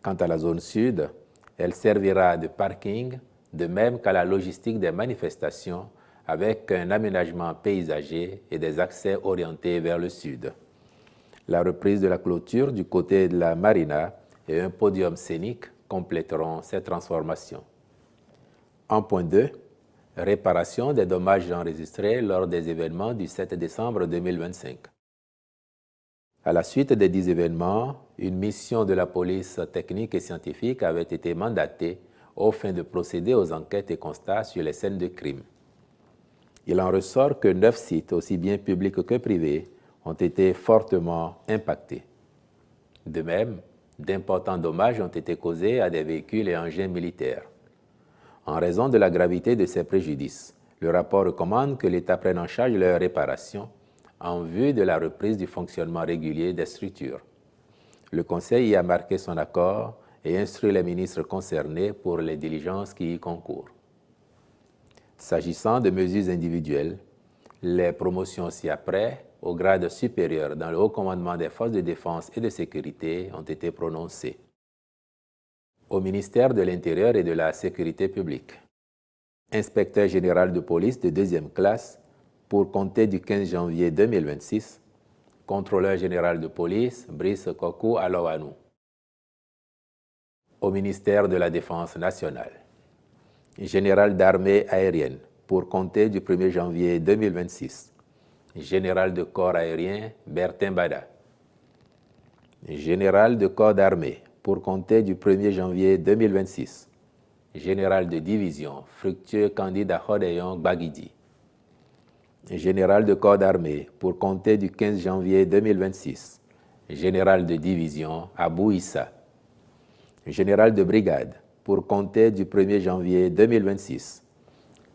Quant à la zone sud, elle servira de parking, de même qu'à la logistique des manifestations, avec un aménagement paysager et des accès orientés vers le sud. La reprise de la clôture du côté de la marina et un podium scénique compléteront ces transformations. En point 2, réparation des dommages enregistrés lors des événements du 7 décembre 2025. À la suite des 10 événements, une mission de la police technique et scientifique avait été mandatée aux fins de procéder aux enquêtes et constats sur les scènes de crime. Il en ressort que 9 sites, aussi bien publics que privés, ont été fortement impactés. De même, d'importants dommages ont été causés à des véhicules et engins militaires. En raison de la gravité de ces préjudices, le rapport recommande que l'État prenne en charge leur réparation en vue de la reprise du fonctionnement régulier des structures. Le Conseil y a marqué son accord et instruit les ministres concernés pour les diligences qui y concourent. S'agissant de mesures individuelles, les promotions ci-après au grade supérieur dans le haut commandement des forces de défense et de sécurité ont été prononcées. Au ministère de l'Intérieur et de la Sécurité publique, inspecteur général de police de 2e classe pour compter du 15 janvier 2026, contrôleur général de police Brice Kokou Alowanou. Au ministère de la Défense nationale, général d'armée aérienne pour compter du 1er janvier 2026, général de corps aérien Bertin Bada, général de corps d'armée pour compter du 1er janvier 2026, général de division Fructueux Candida Hodeyon Bagidi, général de corps d'armée pour compter du 15 janvier 2026, général de division Abou Issa, général de brigade pour compter du 1er janvier 2026,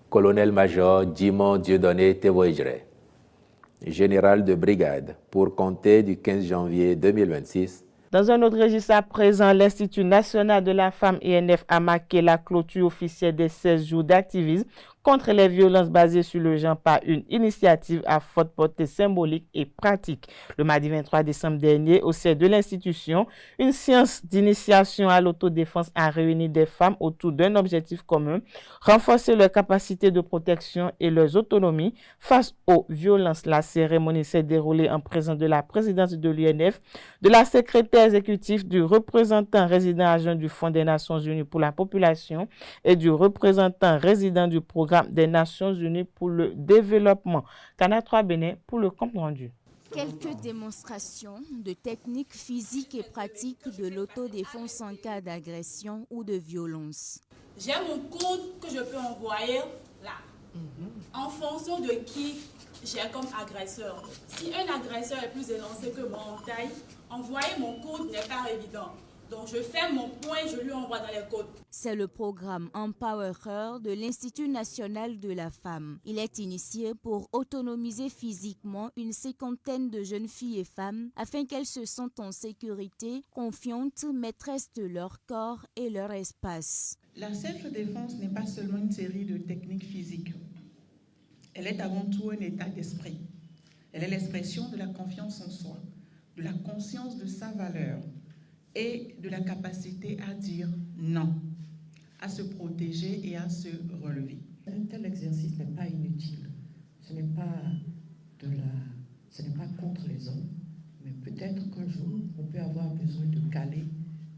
colonel-major Djimon Dieudonné Tevoejre, général de brigade pour compter du 15 janvier 2026. Dans un autre registre à présent, l'Institut national de la femme INF a marqué la clôture officielle des 16 jours d'activisme contre les violences basées sur le genre par une initiative à forte portée symbolique et pratique. Le mardi 23 décembre dernier, au sein de l'institution, une séance d'initiation à l'autodéfense a réuni des femmes autour d'un objectif commun, renforcer leur capacité de protection et leur autonomie face aux violences. La cérémonie s'est déroulée en présence de la présidente de l'UNF, de la secrétaire exécutive, du représentant résident adjoint du Fonds des Nations Unies pour la population et du représentant résident du programme des Nations Unies pour le développement. Canal 3 Bénin pour le compte rendu. Quelques démonstrations de techniques physiques et pratiques de l'autodéfense en cas d'agression ou de violence. J'ai mon code que je peux envoyer là, en fonction de qui j'ai comme agresseur. Si un agresseur est plus élancé que moi en taille, envoyer mon code n'est pas évident. Donc je fais mon point, je lui envoie dans les codes. C'est le programme Empowerer de l'Institut national de la femme. Il est initié pour autonomiser physiquement une cinquantaine de jeunes filles et femmes afin qu'elles se sentent en sécurité, confiantes, maîtresses de leur corps et leur espace. La self-défense n'est pas seulement une série de techniques physiques. Elle est avant tout un état d'esprit. Elle est l'expression de la confiance en soi, de la conscience de sa valeur et de la capacité à dire non, à se protéger et à se relever. Un tel exercice n'est pas inutile. Ce n'est pas contre les hommes, mais peut-être qu'un jour, on peut avoir besoin de caler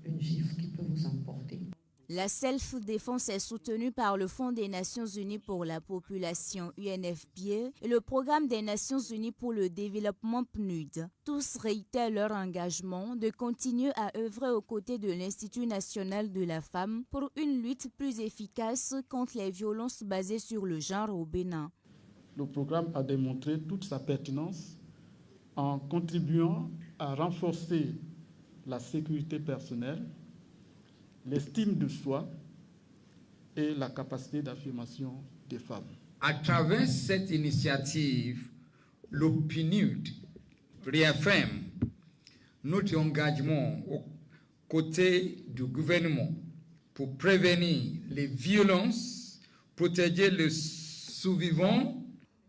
une gifle qui peut vous emporter. La self-défense est soutenue par le Fonds des Nations Unies pour la population UNFPA et le Programme des Nations Unies pour le développement PNUD. Tous réitèrent leur engagement de continuer à œuvrer aux côtés de l'Institut national de la femme pour une lutte plus efficace contre les violences basées sur le genre au Bénin. Le programme a démontré toute sa pertinence en contribuant à renforcer la sécurité personnelle, l'estime de soi et la capacité d'affirmation des femmes. À travers cette initiative, le PNUD réaffirme notre engagement aux côtés du gouvernement pour prévenir les violences, protéger les survivants.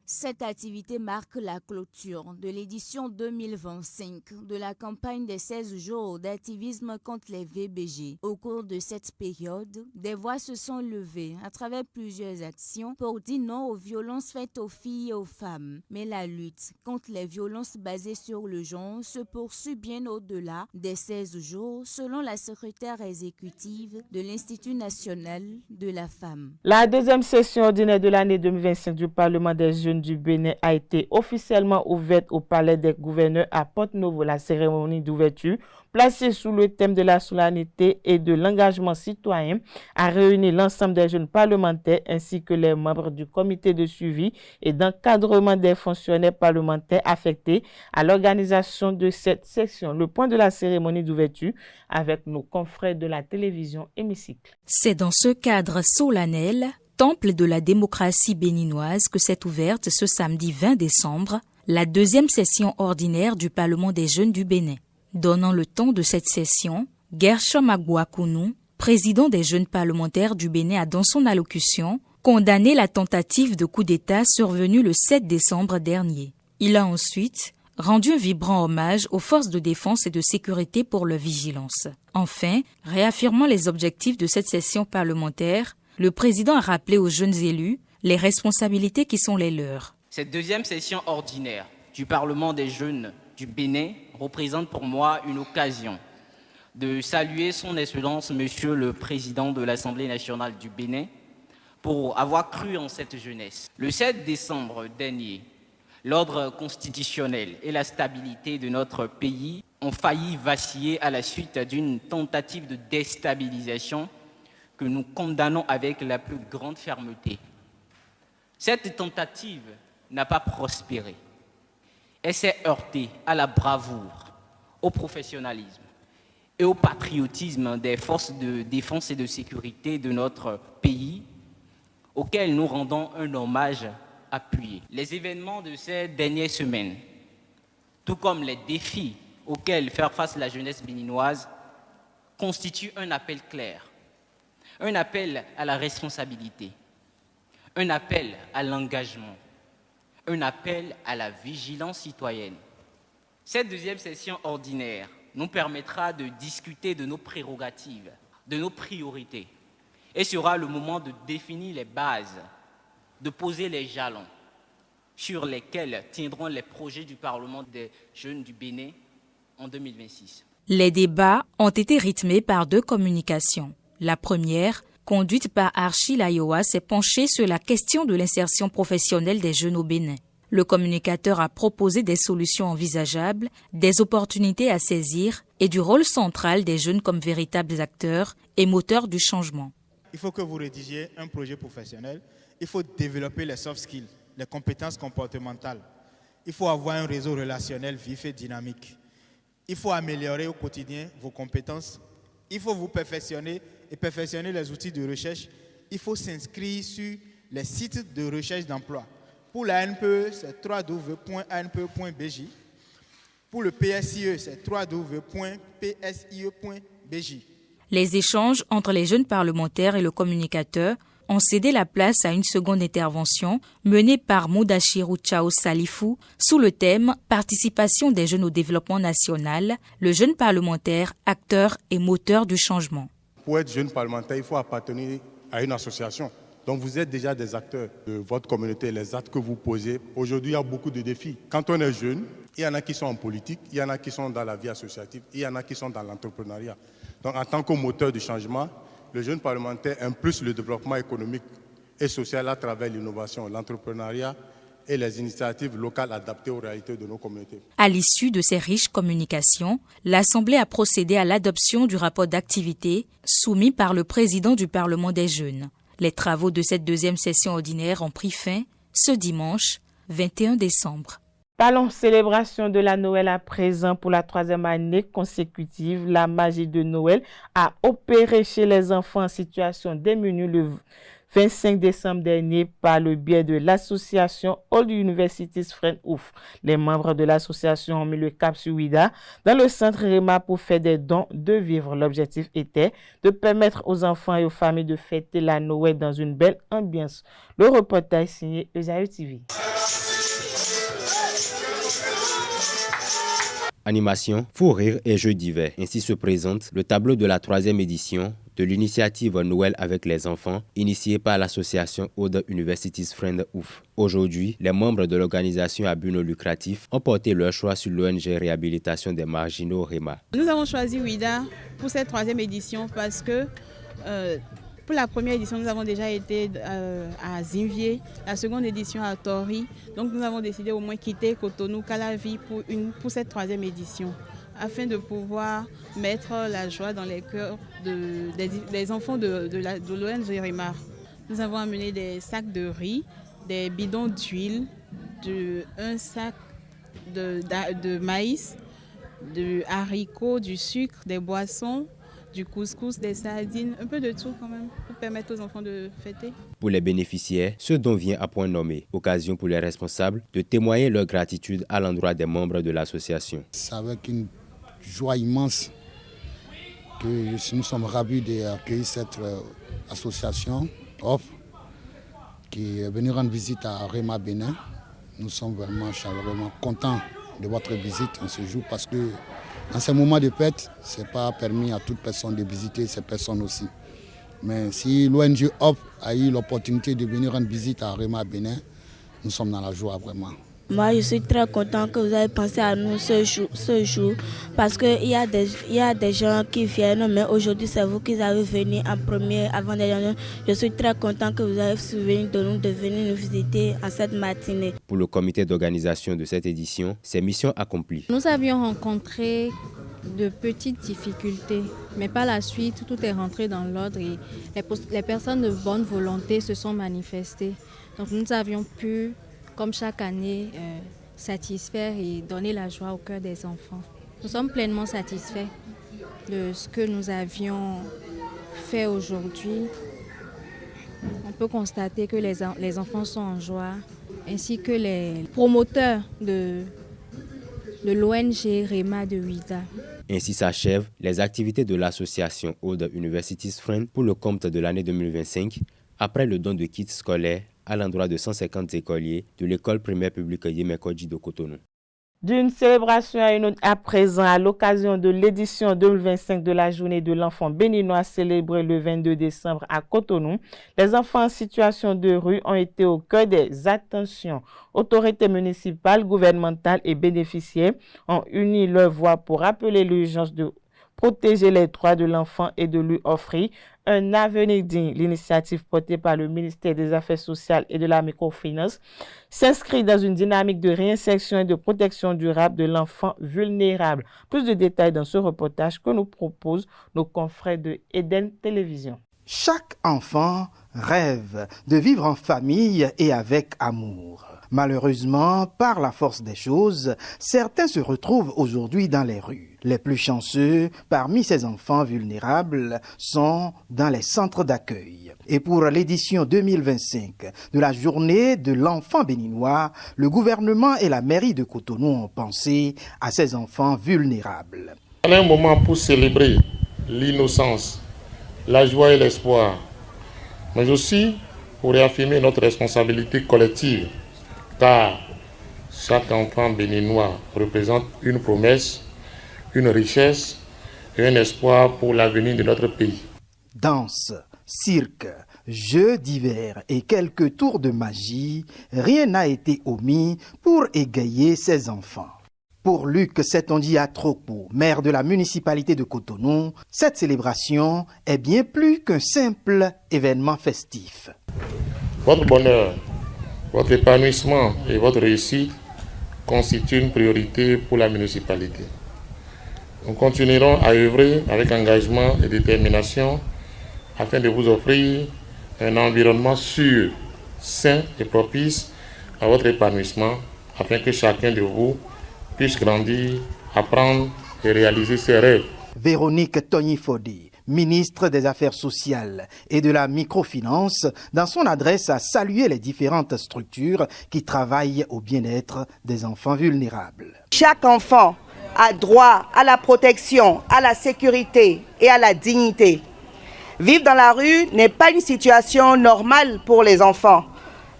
Cette activité marque la clôture de l'édition 2025 de la campagne des 16 jours d'activisme contre les VBG. Au cours de cette période, des voix se sont levées à travers plusieurs actions pour dire non aux violences faites aux filles et aux femmes. Mais la lutte contre les violences basées sur le genre se poursuit bien au-delà des 16 jours, selon la secrétaire exécutive de l'Institut national de la femme. La deuxième session ordinaire de l'année 2025 du Parlement des jeunes du Bénin a été officiellement ouverte au Palais des gouverneurs à Porte-Novo. La cérémonie d'ouverture, placée sous le thème de la solennité et de l'engagement citoyen, a réuni l'ensemble des jeunes parlementaires ainsi que les membres du comité de suivi et d'encadrement des fonctionnaires parlementaires affectés à l'organisation de cette session. Le point de la cérémonie d'ouverture avec nos confrères de la télévision Hémicycle. C'est dans ce cadre solennel, temple de la démocratie béninoise, que s'est ouverte ce samedi 20 décembre la deuxième session ordinaire du Parlement des jeunes du Bénin. Donnant le ton de cette session, Gershom Agboakounou, président des jeunes parlementaires du Bénin, a dans son allocution condamné la tentative de coup d'État survenue le 7 décembre dernier. Il a ensuite rendu un vibrant hommage aux forces de défense et de sécurité pour leur vigilance. Enfin, réaffirmant les objectifs de cette session parlementaire, le président a rappelé aux jeunes élus les responsabilités qui sont les leurs. Cette deuxième session ordinaire du Parlement des jeunes du Bénin représente pour moi une occasion de saluer son Excellence, Monsieur le Président de l'Assemblée nationale du Bénin, pour avoir cru en cette jeunesse. Le 7 décembre dernier, l'ordre constitutionnel et la stabilité de notre pays ont failli vaciller à la suite d'une tentative de déstabilisation que nous condamnons avec la plus grande fermeté. Cette tentative n'a pas prospéré. Elle s'est heurtée à la bravoure, au professionnalisme et au patriotisme des forces de défense et de sécurité de notre pays, auxquelles nous rendons un hommage appuyé. Les événements de ces dernières semaines, tout comme les défis auxquels faire face la jeunesse béninoise, constituent un appel clair. Un appel à la responsabilité, un appel à l'engagement, un appel à la vigilance citoyenne. Cette deuxième session ordinaire nous permettra de discuter de nos prérogatives, de nos priorités, et sera le moment de définir les bases, de poser les jalons sur lesquels tiendront les projets du Parlement des jeunes du Bénin en 2026. Les débats ont été rythmés par deux communications. La première, conduite par Archie Layoa, s'est penchée sur la question de l'insertion professionnelle des jeunes au Bénin. Le communicateur a proposé des solutions envisageables, des opportunités à saisir et du rôle central des jeunes comme véritables acteurs et moteurs du changement. Il faut que vous rédigiez un projet professionnel. Il faut développer les soft skills, les compétences comportementales. Il faut avoir un réseau relationnel vif et dynamique. Il faut améliorer au quotidien vos compétences. Il faut vous perfectionner et perfectionner les outils de recherche. Il faut s'inscrire sur les sites de recherche d'emploi. Pour la NPE, c'est www.anpe.bj. Pour le PSIE, c'est www.psie.bj. Les échanges entre les jeunes parlementaires et le communicateur ont cédé la place à une seconde intervention menée par Mudashiru Chao Salifou sous le thème « Participation des jeunes au développement national, le jeune parlementaire, acteur et moteur du changement ». Pour être jeune parlementaire, il faut appartenir à une association. Donc vous êtes déjà des acteurs de votre communauté, les actes que vous posez. Aujourd'hui, il y a beaucoup de défis. Quand on est jeune, il y en a qui sont en politique, il y en a qui sont dans la vie associative, il y en a qui sont dans l'entrepreneuriat. Donc en tant que moteur du changement, le jeune parlementaire impulse le développement économique et social à travers l'innovation, l'entrepreneuriat et les initiatives locales adaptées aux réalités de nos communautés. À l'issue de ces riches communications, l'Assemblée a procédé à l'adoption du rapport d'activité soumis par le président du Parlement des jeunes. Les travaux de cette deuxième session ordinaire ont pris fin ce dimanche 21 décembre. Parlons célébration de la Noël à présent. Pour la 3e année consécutive, la magie de Noël a opéré chez les enfants en situation démunie le 25 décembre dernier par le biais de l'association All Universities Friends Ouf. Les membres de l'association ont mis le cap sur Ouida dans le centre REMA pour faire des dons de vivre. L'objectif était de permettre aux enfants et aux familles de fêter la Noël dans une belle ambiance. Le reportage signé Esaïe TV. Animation, fou rire et jeux divers. Ainsi se présente le tableau de la 3e édition de l'initiative Noël avec les enfants, initiée par l'association All Universities Friends Ouf. Aujourd'hui, les membres de l'organisation à but non lucratif ont porté leur choix sur l'ONG Réhabilitation des Marginaux REMA. Nous avons choisi Ouida pour cette 3e édition parce que pour la première édition, nous avons déjà été à Zinvier, la seconde édition à Tori. Donc nous avons décidé au moins quitter Cotonou, Calavi pour cette 3e édition, afin de pouvoir mettre la joie dans les cœurs des enfants de l'ONG REMA. Nous avons amené des sacs de riz, des bidons d'huile, un sac de maïs, de haricots, du sucre, des boissons, du couscous, des sardines, un peu de tout quand même, pour permettre aux enfants de fêter. Pour les bénéficiaires, ce don vient à point nommé. Occasion pour les responsables de témoigner leur gratitude à l'endroit des membres de l'association. C'est avec une joie immense que nous sommes ravis d'accueillir cette association OFF qui est venue rendre visite à REMA Bénin. Nous sommes vraiment chaleureusement contents de votre visite en ce jour parce que dans ces moments de fête, ce n'est pas permis à toute personne de visiter ces personnes aussi. Mais si l'ONG OFF a eu l'opportunité de venir rendre visite à REMA Bénin, nous sommes dans la joie vraiment. Moi, je suis très content que vous avez pensé à nous ce jour parce qu'il y a des gens qui viennent, mais aujourd'hui, c'est vous qui avez venu en premier avant les gens. Je suis très content que vous avez souvenu de nous de venir nous visiter en cette matinée. Pour le comité d'organisation de cette édition, c'est mission accomplie. Nous avions rencontré de petites difficultés, mais par la suite, tout est rentré dans l'ordre et les personnes de bonne volonté se sont manifestées. Donc nous avions pu, comme chaque année, satisfaire et donner la joie au cœur des enfants. Nous sommes pleinement satisfaits de ce que nous avions fait aujourd'hui. On peut constater que les enfants sont en joie, ainsi que les promoteurs de l'ONG REMA de Ouida. Ainsi s'achèvent les activités de l'association All Universities Friends pour le compte de l'année 2025, après le don de kits scolaires à l'endroit de 150 écoliers de l'école primaire publique Yemekodji de Cotonou. D'une célébration à une autre à présent, à l'occasion de l'édition 2025 de la Journée de l'enfant béninois célébrée le 22 décembre à Cotonou, les enfants en situation de rue ont été au cœur des attentions. Autorités municipales, gouvernementales et bénéficiaires ont uni leurs voix pour rappeler l'urgence protéger les droits de l'enfant et de lui offrir un avenir digne. L'initiative portée par le ministère des Affaires sociales et de la microfinance s'inscrit dans une dynamique de réinsertion et de protection durable de l'enfant vulnérable. Plus de détails dans ce reportage que nous proposent nos confrères de Eden Télévision. Chaque enfant rêve de vivre en famille et avec amour. Malheureusement, par la force des choses, certains se retrouvent aujourd'hui dans les rues. Les plus chanceux parmi ces enfants vulnérables sont dans les centres d'accueil. Et pour l'édition 2025 de la journée de l'enfant béninois, le gouvernement et la mairie de Cotonou ont pensé à ces enfants vulnérables. C'est un moment pour célébrer l'innocence, la joie et l'espoir, mais aussi pour réaffirmer notre responsabilité collective, car chaque enfant béninois représente une promesse, une richesse et un espoir pour l'avenir de notre pays. Danse, cirque, jeux divers et quelques tours de magie, rien n'a été omis pour égayer ces enfants. Pour Luc Setonji Atroko, maire de la municipalité de Cotonou, cette célébration est bien plus qu'un simple événement festif. Votre bonheur, votre épanouissement et votre réussite constituent une priorité pour la municipalité. Nous continuerons à œuvrer avec engagement et détermination afin de vous offrir un environnement sûr, sain et propice à votre épanouissement, afin que chacun de vous puisse grandir, apprendre et réaliser ses rêves. Véronique Tony-Fodi, ministre des Affaires sociales et de la microfinance, dans son adresse a salué les différentes structures qui travaillent au bien-être des enfants vulnérables. Chaque enfant a droit à la protection, à la sécurité et à la dignité. Vivre dans la rue n'est pas une situation normale pour les enfants.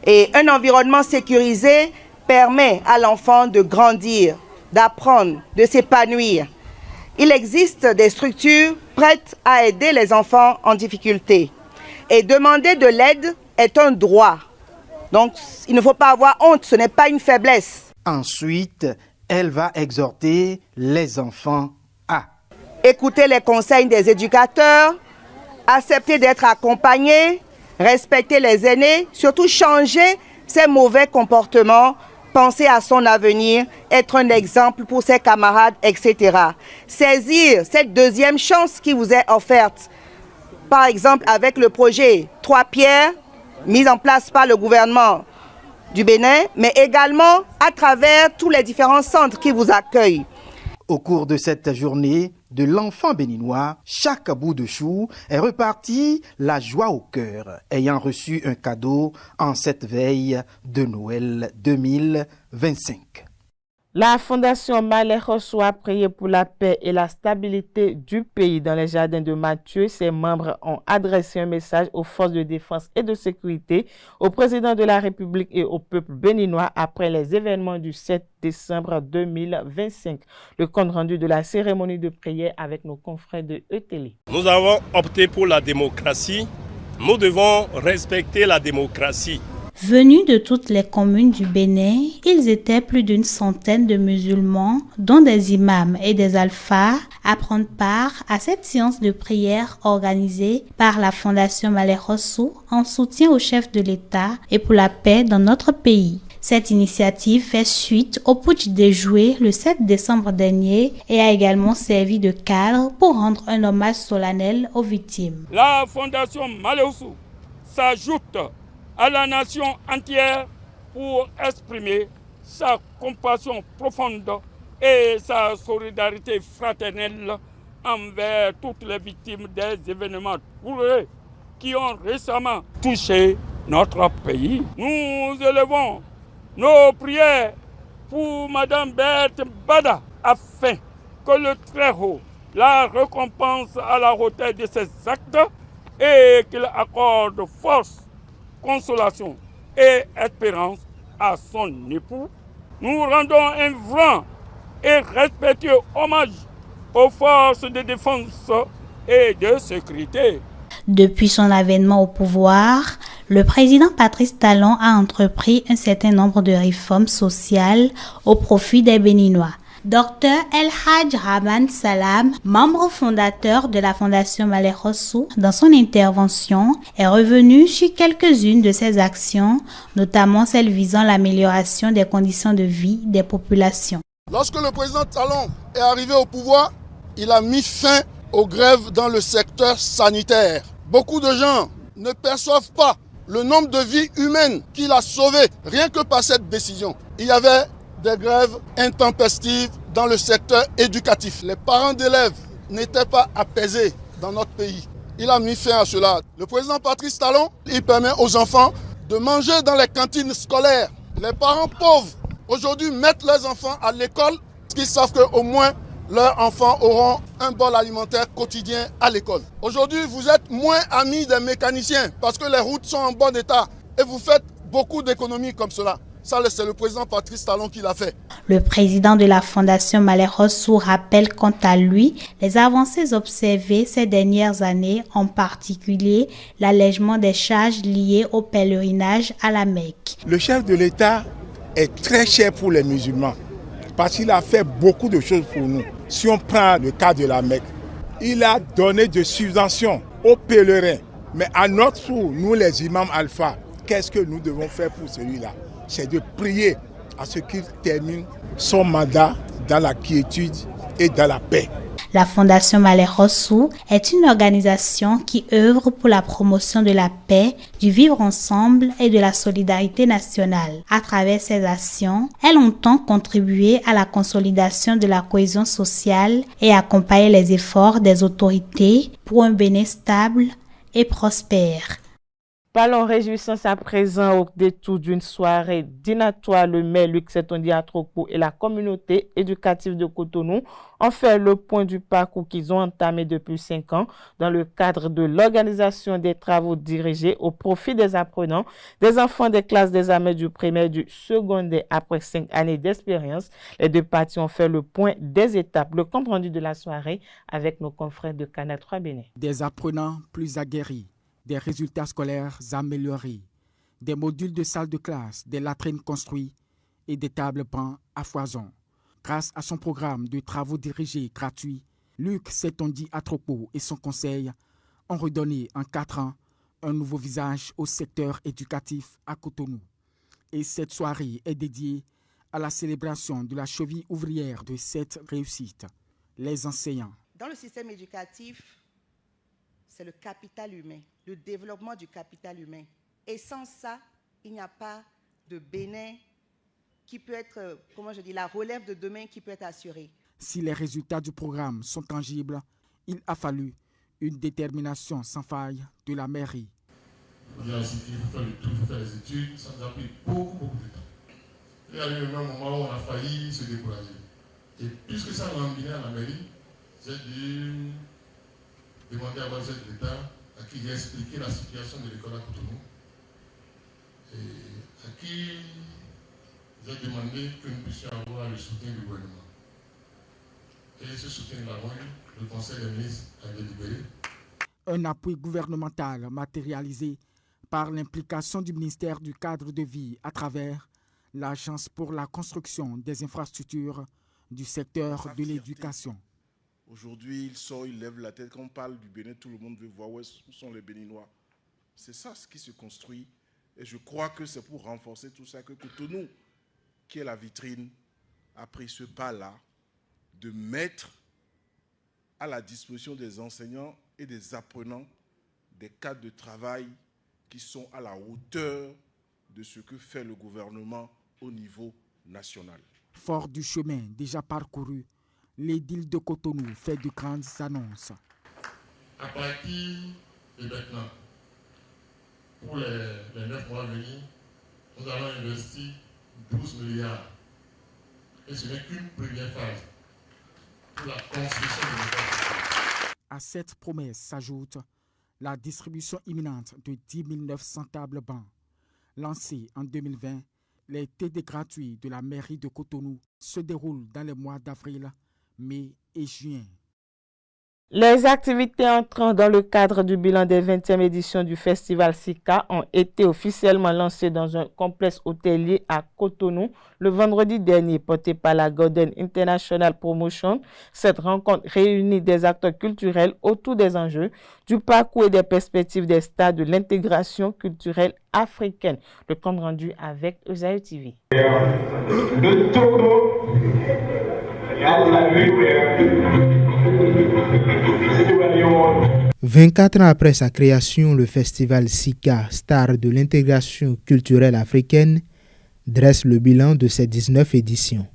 Et un environnement sécurisé permet à l'enfant de grandir, d'apprendre, de s'épanouir. Il existe des structures prêtes à aider les enfants en difficulté. Et demander de l'aide est un droit. Donc, il ne faut pas avoir honte, ce n'est pas une faiblesse. Ensuite, elle va exhorter les enfants à écouter les conseils des éducateurs, accepter d'être accompagnés, respecter les aînés, surtout changer ses mauvais comportements, penser à son avenir, être un exemple pour ses camarades, etc. Saisir cette deuxième chance qui vous est offerte, par exemple avec le projet 3 pierres, mis en place par le gouvernement du Bénin, mais également à travers tous les différents centres qui vous accueillent. Au cours de cette journée de l'enfant béninois, chaque bout de chou est reparti la joie au cœur, ayant reçu un cadeau en cette veille de Noël 2025. La Fondation Malheroso a prié pour la paix et la stabilité du pays. Dans les jardins de Mathieu, ses membres ont adressé un message aux forces de défense et de sécurité, au président de la République et au peuple béninois après les événements du 7 décembre 2025. Le compte rendu de la cérémonie de prière avec nos confrères de ETélé. Nous avons opté pour la démocratie. Nous devons respecter la démocratie. Venus de toutes les communes du Bénin, ils étaient plus d'une centaine de musulmans, dont des imams et des alphas, à prendre part à cette séance de prière organisée par la Fondation Malheroso en soutien au chef de l'État et pour la paix dans notre pays. Cette initiative fait suite au putsch déjoué le 7 décembre dernier et a également servi de cadre pour rendre un hommage solennel aux victimes. La Fondation Malheroso s'ajoute à la nation entière pour exprimer sa compassion profonde et sa solidarité fraternelle envers toutes les victimes des événements douloureux qui ont récemment touché notre pays. Nous élevons nos prières pour Madame Berthe Bada afin que le Très-Haut la récompense à la hauteur de ses actes et qu'il accorde force, consolation et espérance à son époux. Nous rendons un franc et respectueux hommage aux forces de défense et de sécurité. Depuis son avènement au pouvoir, le président Patrice Talon a entrepris un certain nombre de réformes sociales au profit des Béninois. Dr El Hadj Rahman Salam, membre fondateur de la Fondation Maleh Rossou, dans son intervention, est revenu sur quelques-unes de ses actions, notamment celles visant l'amélioration des conditions de vie des populations. Lorsque le président Talon est arrivé au pouvoir, il a mis fin aux grèves dans le secteur sanitaire. Beaucoup de gens ne perçoivent pas le nombre de vies humaines qu'il a sauvées rien que par cette décision. Il y avait des grèves intempestives dans le secteur éducatif. Les parents d'élèves n'étaient pas apaisés dans notre pays. Il a mis fin à cela. Le président Patrice Talon, il permet aux enfants de manger dans les cantines scolaires. Les parents pauvres, aujourd'hui, mettent leurs enfants à l'école parce qu'ils savent qu'au moins leurs enfants auront un bol alimentaire quotidien à l'école. Aujourd'hui, vous êtes moins amis des mécaniciens parce que les routes sont en bon état et vous faites beaucoup d'économies comme cela. Ça, c'est le président Patrice Talon qui l'a fait. Le président de la Fondation Maleh Rossou rappelle quant à lui les avancées observées ces dernières années, en particulier l'allègement des charges liées au pèlerinage à la Mecque. Le chef de l'État est très cher pour les musulmans parce qu'il a fait beaucoup de choses pour nous. Si on prend le cas de la Mecque, il a donné des subventions aux pèlerins. Mais à notre tour, nous les imams alpha, qu'est-ce que nous devons faire pour celui-là? C'est de prier à ce qu'il termine son mandat dans la quiétude et dans la paix. La Fondation Maleh Rossou est une organisation qui œuvre pour la promotion de la paix, du vivre ensemble et de la solidarité nationale. À travers ses actions, elle entend contribuer à la consolidation de la cohésion sociale et accompagner les efforts des autorités pour un Bénin stable et prospère. Parlons réjouissance à présent au détour d'une soirée dînatoire. Le maire Luc Setondi Atrokpo et la communauté éducative de Cotonou ont fait le point du parcours qu'ils ont entamé depuis 5 ans dans le cadre de l'organisation des travaux dirigés au profit des apprenants, des enfants des classes des armées du primaire et du secondaire. Après 5 années d'expérience, les deux parties ont fait le point des étapes. Le compte rendu de la soirée avec nos confrères de Canal 3 Bénin. Des apprenants plus aguerris, des résultats scolaires améliorés, des modules de salles de classe, des latrines construites et des tables bancs à foison. Grâce à son programme de travaux dirigés gratuits, Luc Setondi Atrokpo et son conseil ont redonné en 4 ans un nouveau visage au secteur éducatif à Cotonou. Et cette soirée est dédiée à la célébration de la cheville ouvrière de cette réussite, les enseignants. Dans le système éducatif, c'est le capital humain, le développement du capital humain. Et sans ça, il n'y a pas de Bénin qui peut être, la relève de demain qui peut être assurée. Si les résultats du programme sont tangibles, il a fallu une détermination sans faille de la mairie. Il faut faire le tout, il faut faire les études, ça nous a pris beaucoup de temps. Il y a eu un moment où on a failli se décourager. Et puisque ça m'a emmené à la mairie, j'ai dû demander à l'adjoint de l'État à qui j'ai expliqué la situation de l'école à Cotonou et à qui j'ai demandé que nous puissions avoir le soutien du gouvernement. Et ce soutien nous l'avons eu, le Conseil des ministres a délibéré. Un appui gouvernemental matérialisé par l'implication du ministère du cadre de vie à travers l'Agence pour la construction des infrastructures du secteur de l'éducation. Aujourd'hui, il sort, il lève la tête. Quand on parle du Bénin, tout le monde veut voir où sont les Béninois. C'est ça ce qui se construit. Et je crois que c'est pour renforcer tout ça que Cotonou, qui est la vitrine, a pris ce pas-là de mettre à la disposition des enseignants et des apprenants des cadres de travail qui sont à la hauteur de ce que fait le gouvernement au niveau national. Fort du chemin déjà parcouru, l'édile de Cotonou fait de grandes annonces. À partir de maintenant, pour les 9 mois à venir, nous allons investir 12 milliards. Et ce n'est qu'une première phase pour la construction de l'école. À cette promesse s'ajoute la distribution imminente de 10 900 tables bancs. Lancée en 2020, les TD gratuits de la mairie de Cotonou se déroulent dans les mois d'avril, mai et juin. Les activités entrant dans le cadre du bilan des 20e éditions du Festival SICA ont été officiellement lancées dans un complexe hôtelier à Cotonou le vendredi dernier, porté par la Golden International Promotion. Cette rencontre réunit des acteurs culturels autour des enjeux, du parcours et des perspectives des stades de l'intégration culturelle africaine. Le compte rendu avec Eusao TV. 24 ans après sa création, le festival SICA, star de l'intégration culturelle africaine, dresse le bilan de ses 19 éditions.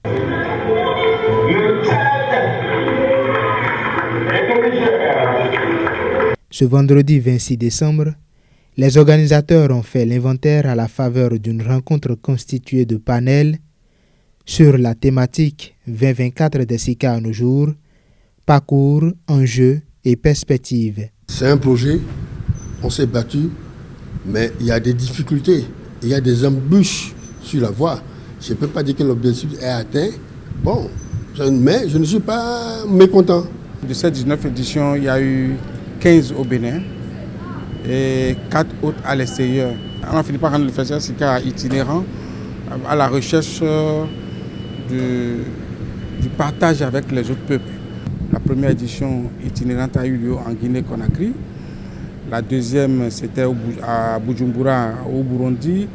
Ce vendredi 26 décembre, les organisateurs ont fait l'inventaire à la faveur d'une rencontre constituée de panels sur la thématique 2024 des SICA à nos jours, parcours, enjeux et perspectives. C'est un projet, on s'est battu, mais il y a des difficultés, il y a des embûches sur la voie. Je ne peux pas dire que l'objectif est atteint, mais je ne suis pas mécontent. De cette 19 éditions, il y a eu 15 au Bénin et 4 autres à l'extérieur. On a fini par rendre le festival SICA itinérant à la recherche du partage avec les autres peuples. La première édition itinérante a eu lieu en Guinée-Conakry. La deuxième, c'était à Bujumbura, au Burundi.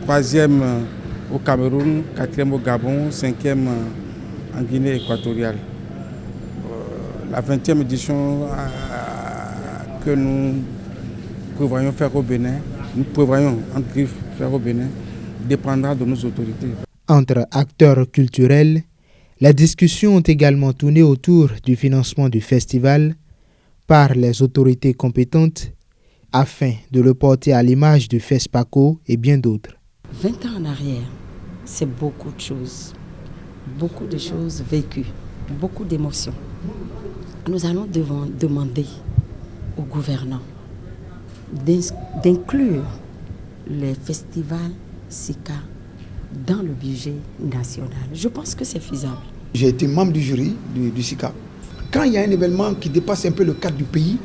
Troisième au Cameroun, quatrième au Gabon, cinquième en Guinée équatoriale. La 20e édition que nous prévoyons faire au Bénin, faire au Bénin, dépendra de nos autorités. Entre acteurs culturels, les discussions ont également tourné autour du financement du festival par les autorités compétentes afin de le porter à l'image du FESPACO et bien d'autres. 20 ans en arrière, c'est beaucoup de choses vécues, beaucoup d'émotions. Nous allons demander aux gouvernants d'inclure les festivals SICA dans le budget national. Je pense que c'est faisable. J'ai été membre du jury du SICA. Quand il y a un événement qui dépasse un peu le cadre du pays,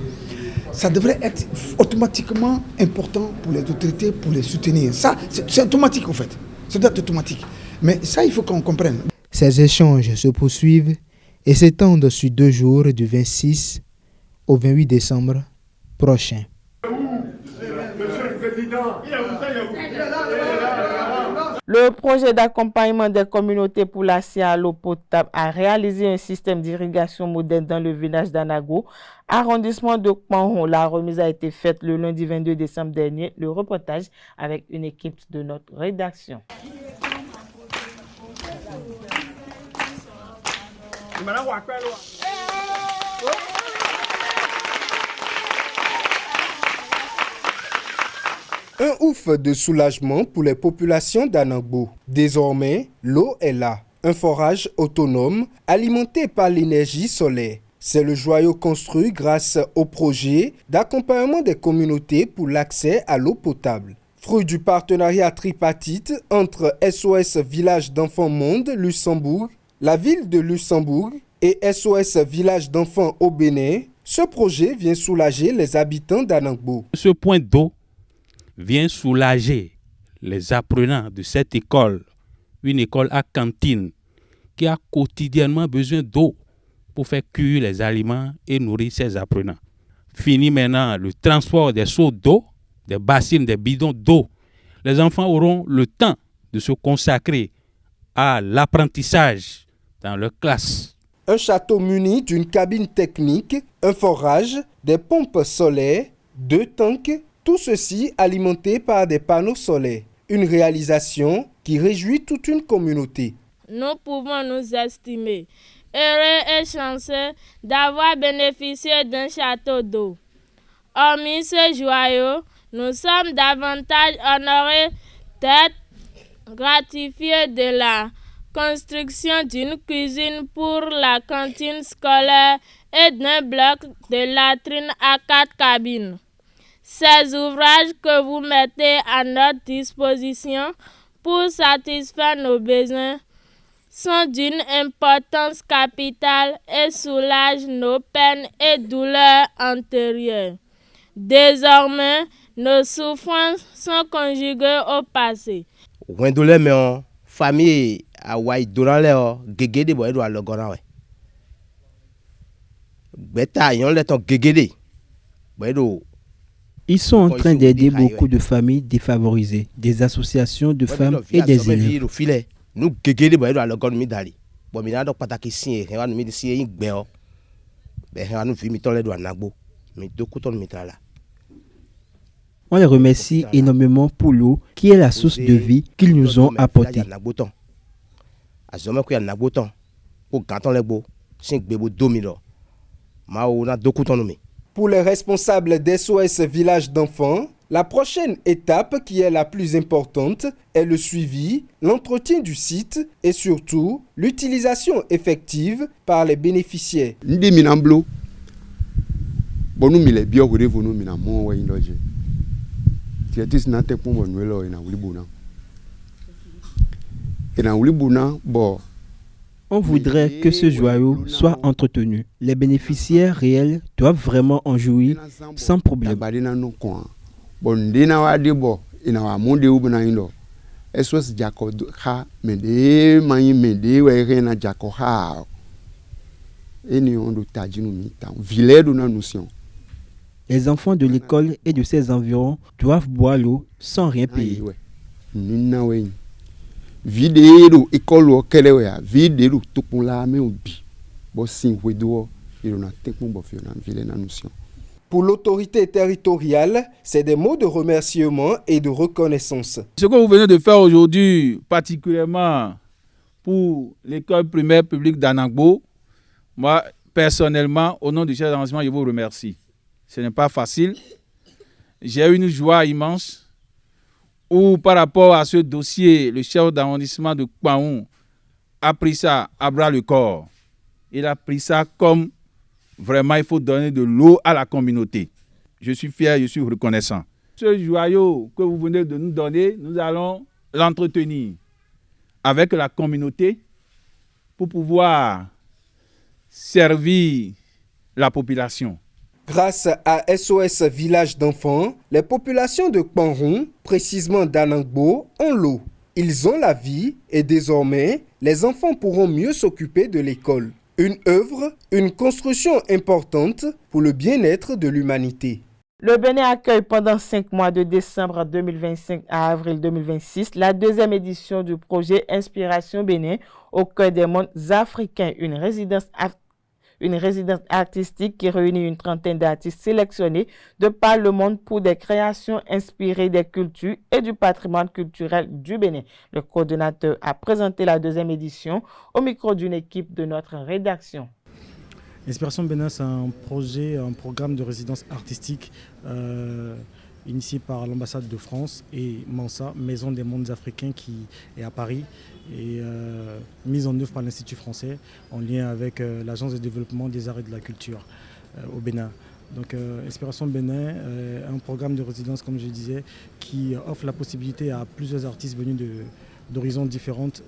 ça devrait être automatiquement important pour les autorités, pour les soutenir. Ça, c'est automatique en fait. Ça doit être automatique. Mais ça, il faut qu'on comprenne. Ces échanges se poursuivent et s'étendent sur 2 jours du 26 au 28 décembre prochain. Monsieur le Président, le projet d'accompagnement des communautés pour l'accès à l'eau potable a réalisé un système d'irrigation moderne dans le village d'Anago, arrondissement de Kpanhon. La remise a été faite le lundi 22 décembre dernier. Le reportage avec une équipe de notre rédaction. Un ouf de soulagement pour les populations d'Anagbo. Désormais, l'eau est là. Un forage autonome alimenté par l'énergie solaire. C'est le joyau construit grâce au projet d'accompagnement des communautés pour l'accès à l'eau potable. Fruit du partenariat tripartite entre SOS Village d'Enfants Monde Luxembourg, la ville de Luxembourg et SOS Village d'Enfants au Bénin, ce projet vient soulager les habitants d'Anagbo. Ce point d'eau vient soulager les apprenants de cette école, une école à cantine qui a quotidiennement besoin d'eau pour faire cuire les aliments et nourrir ses apprenants. Fini maintenant le transport des seaux d'eau, des bassines, des bidons d'eau. Les enfants auront le temps de se consacrer à l'apprentissage dans leur classe. Un château muni d'une cabine technique, un forage, des pompes solaires, 2 tanks, tout ceci alimenté par des panneaux solaires. Une réalisation qui réjouit toute une communauté. Nous pouvons nous estimer heureux et chanceux d'avoir bénéficié d'un château d'eau. Hormis ce joyau, nous sommes davantage honorés d'être gratifiés de la construction d'une cuisine pour la cantine scolaire et d'un bloc de latrine à 4 cabines. Ces ouvrages que vous mettez à notre disposition pour satisfaire nos besoins sont d'une importance capitale et soulagent nos peines et douleurs antérieures. Désormais, nos souffrances sont conjuguées au passé. Wendole me on famille a wai donale o gegede bo edo alogona we. Beta yon le ton gegede. Bo edo. Ils sont en train d'aider beaucoup de familles défavorisées, des associations de femmes et des élèves. Nous gegede bo edo alogona mi dali. Bo mi na do pataki sin e wa mi si yin gbe o. Be he wa nu fi mi tole do anagbo. Mi do kuton mi tala. On les remercie énormément pour l'eau qui est la source de vie qu'ils nous ont apportée. Pour les responsables d'SOS Village d'enfants, la prochaine étape qui est la plus importante est le suivi, l'entretien du site et surtout l'utilisation effective par les bénéficiaires. On voudrait que ce joyau soit entretenu. Les bénéficiaires réels doivent vraiment en jouir sans problème. Les enfants de l'école et de ses environs doivent boire l'eau sans rien payer. Pour l'autorité territoriale, c'est des mots de remerciement et de reconnaissance. Ce que vous venez de faire aujourd'hui, particulièrement pour l'école primaire publique d'Anagbo, moi, personnellement, au nom du chef d'arrondissement, je vous remercie. Ce n'est pas facile. J'ai eu une joie immense où, par rapport à ce dossier, le chef d'arrondissement de Kpaoun a pris ça à bras le corps. Il a pris ça comme vraiment il faut donner de l'eau à la communauté. Je suis fier, je suis reconnaissant. Ce joyau que vous venez de nous donner, nous allons l'entretenir avec la communauté pour pouvoir servir la population. Grâce à SOS Village d'enfants, les populations de Kpaoun, précisément d'Anagbo, ont l'eau. Ils ont la vie et désormais, les enfants pourront mieux s'occuper de l'école. Une œuvre, une construction importante pour le bien-être de l'humanité. Le Bénin accueille pendant 5 mois de décembre 2025 à avril 2026 la deuxième édition du projet Inspiration Bénin au cœur des mondes africains, une résidence artistique qui réunit une trentaine d'artistes sélectionnés de par le monde pour des créations inspirées des cultures et du patrimoine culturel du Bénin. Le coordonnateur a présenté la deuxième édition au micro d'une équipe de notre rédaction. Inspiration Bénin, c'est un programme de résidence artistique initié par l'ambassade de France et Mansa, Maison des mondes africains, qui est à Paris et mise en œuvre par l'Institut français en lien avec l'Agence de développement des arts et de la culture au Bénin. Donc Inspiration Bénin, un programme de résidence, comme je disais, qui offre la possibilité à plusieurs artistes venus d'horizons différentes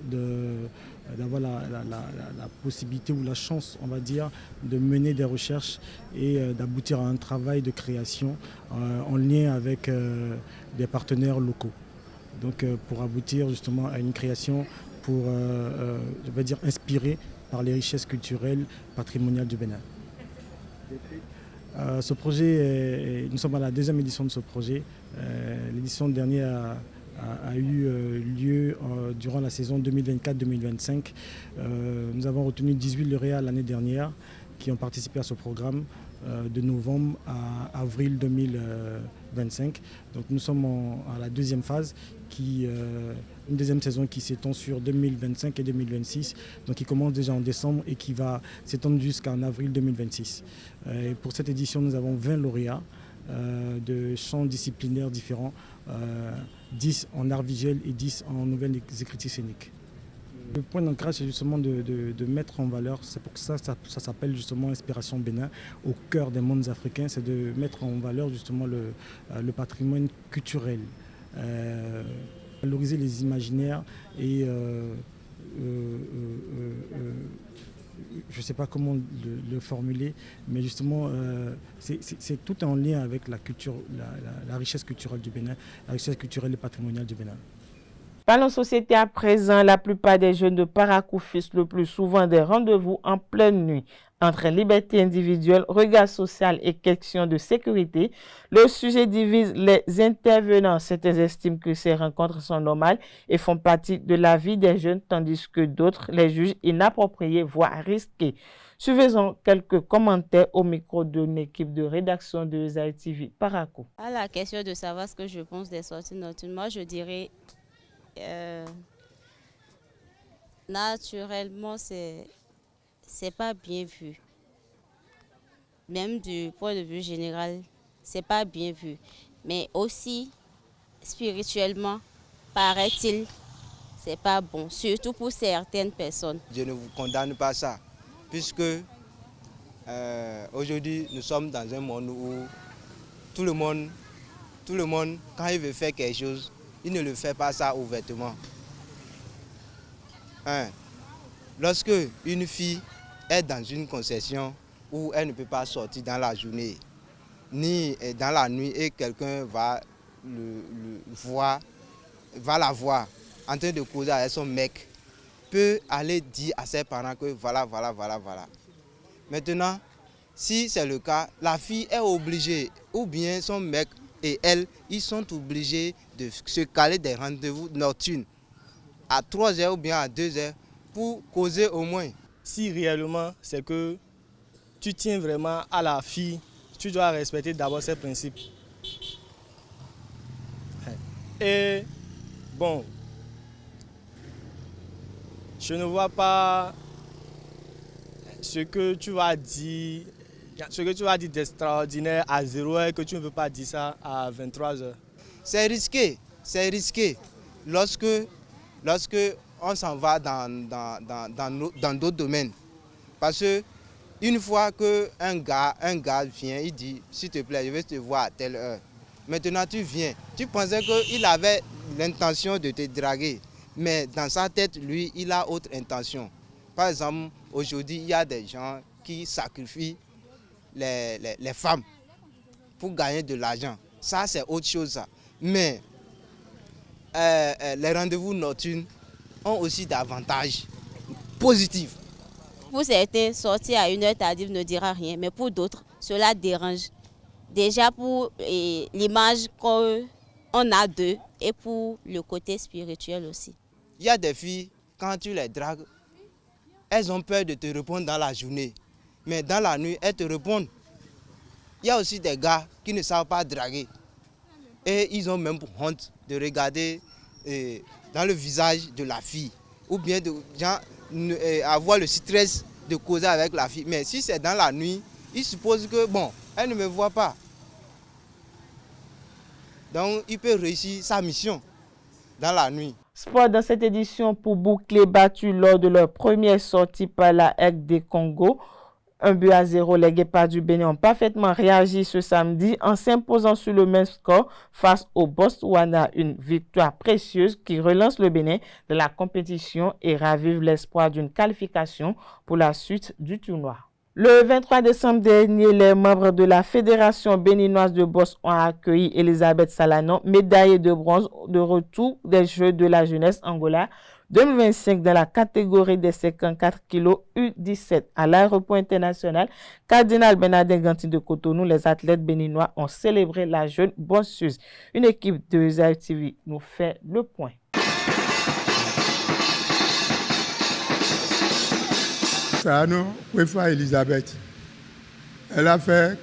d'avoir la possibilité ou la chance, on va dire, de mener des recherches et d'aboutir à un travail de création en lien avec des partenaires locaux. Donc pour aboutir justement à une création pour, je vais dire, inspirée par les richesses culturelles patrimoniales du Bénin. Ce projet, nous sommes à la deuxième édition de ce projet. L'édition dernière a eu lieu durant la saison 2024-2025. Nous avons retenu 18 lauréats l'année dernière qui ont participé à ce programme de novembre à avril 2025. Donc nous sommes à la deuxième phase, une deuxième saison qui s'étend sur 2025 et 2026, donc qui commence déjà en décembre et qui va s'étendre jusqu'en avril 2026. Et pour cette édition, nous avons 20 lauréats de champs disciplinaires différents, 10 en art visuel et 10 en nouvelles écritures scéniques. Le point d'ancrage, c'est justement de mettre en valeur, c'est pour ça s'appelle justement Inspiration Bénin, au cœur des mondes africains, c'est de mettre en valeur justement le patrimoine culturel, valoriser les imaginaires et je ne sais pas comment le formuler, mais justement, c'est tout en lien avec la culture, la richesse culturelle du Bénin, la richesse culturelle et patrimoniale du Bénin. Parlons société à présent, la plupart des jeunes de Parakou fixent le plus souvent des rendez-vous en pleine nuit. Entre liberté individuelle, regard social et questions de sécurité, le sujet divise les intervenants. Certains estiment que ces rencontres sont normales et font partie de la vie des jeunes, tandis que d'autres les jugent inappropriées, voire risquées. Suivons quelques commentaires au micro d'une équipe de rédaction de Zaï TV Parakou. À la question de savoir ce que je pense des sorties nocturnes, moi je dirais naturellement c'est pas bien vu. Même du point de vue général, c'est pas bien vu. Mais aussi spirituellement, paraît-il, c'est pas bon, surtout pour certaines personnes. Je ne vous condamne pas ça, puisque aujourd'hui nous sommes dans un monde où tout le monde, quand il veut faire quelque chose, il ne le fait pas ça ouvertement. Lorsque une fille est dans une concession où elle ne peut pas sortir dans la journée, ni dans la nuit, et quelqu'un va la voir en train de causer avec son mec, peut aller dire à ses parents que voilà. Maintenant, si c'est le cas, la fille est obligée, ou bien son mec et elle, ils sont obligés de se caler des rendez-vous nocturnes à 3h ou bien à 2h pour causer au moins. Si réellement c'est que tu tiens vraiment à la fille, tu dois respecter d'abord ses principes. Et bon, je ne vois pas ce que tu vas dire d'extraordinaire à 0h, que tu ne peux pas dire ça à 23h. C'est risqué. Lorsque on s'en va dans d'autres domaines. Parce que une fois qu'un gars vient, il dit, s'il te plaît, je vais te voir à telle heure. Maintenant tu viens, tu pensais qu'il avait l'intention de te draguer, mais dans sa tête, lui, il a autre intention. Par exemple, aujourd'hui, il y a des gens qui sacrifient les femmes pour gagner de l'argent. Ça, c'est autre chose. Ça. Mais les rendez-vous nocturnes ont aussi d'avantages positifs. Pour certains, sortir à une heure tardive ne dira rien, mais pour d'autres, cela dérange. Déjà pour l'image qu'on a d'eux et pour le côté spirituel aussi. Il y a des filles, quand tu les dragues, elles ont peur de te répondre dans la journée. Mais dans la nuit, elles te répondent. Il y a aussi des gars qui ne savent pas draguer. Et ils ont même honte de regarder dans le visage de la fille. Ou bien avoir le stress de causer avec la fille. Mais si c'est dans la nuit, ils supposent que, bon, elle ne me voit pas. Donc, il peut réussir sa mission dans la nuit. Sport dans cette édition pour boucler battu lors de leur première sortie par la RD Congo. 1-0, les Guépards du Bénin ont parfaitement réagi ce samedi en s'imposant sur le même score face au Botswana. Une victoire précieuse qui relance le Bénin de la compétition et ravive l'espoir d'une qualification pour la suite du tournoi. Le 23 décembre dernier, les membres de la Fédération béninoise de boxe ont accueilli Elisabeth Salanon, médaillée de bronze de retour des Jeux de la jeunesse Angola 2025 dans la catégorie des 54 kg U17 à l'aéroport international Cardinal Bernardin Ganti de Cotonou. Les athlètes béninois ont célébré la jeune bosseuse. Une équipe de Zaï TV nous fait le point. Salanon Wefa Elisabeth, elle a fait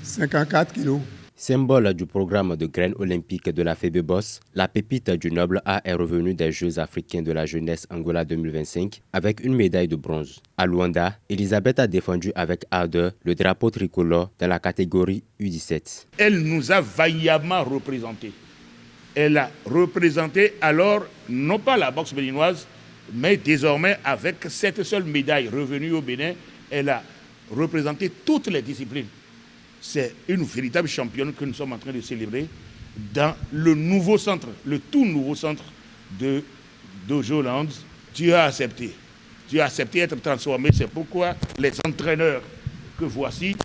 54 kilos. Symbole du programme de graines olympiques de la FEBEBOS, la pépite du Noble A est revenue des Jeux africains de la jeunesse Angola 2025 avec une médaille de bronze. À Luanda, Elisabeth a défendu avec ardeur le drapeau tricolore dans la catégorie U17. Elle nous a vaillamment représentés. Elle a représenté alors non pas la boxe béninoise, mais désormais avec cette seule médaille revenue au Bénin, elle a représenté toutes les disciplines. C'est une véritable championne que nous sommes en train de célébrer dans le nouveau centre, le tout nouveau centre de Dojo Lands tu as accepté. Tu as accepté d'être transformé. C'est pourquoi les entraîneurs que voici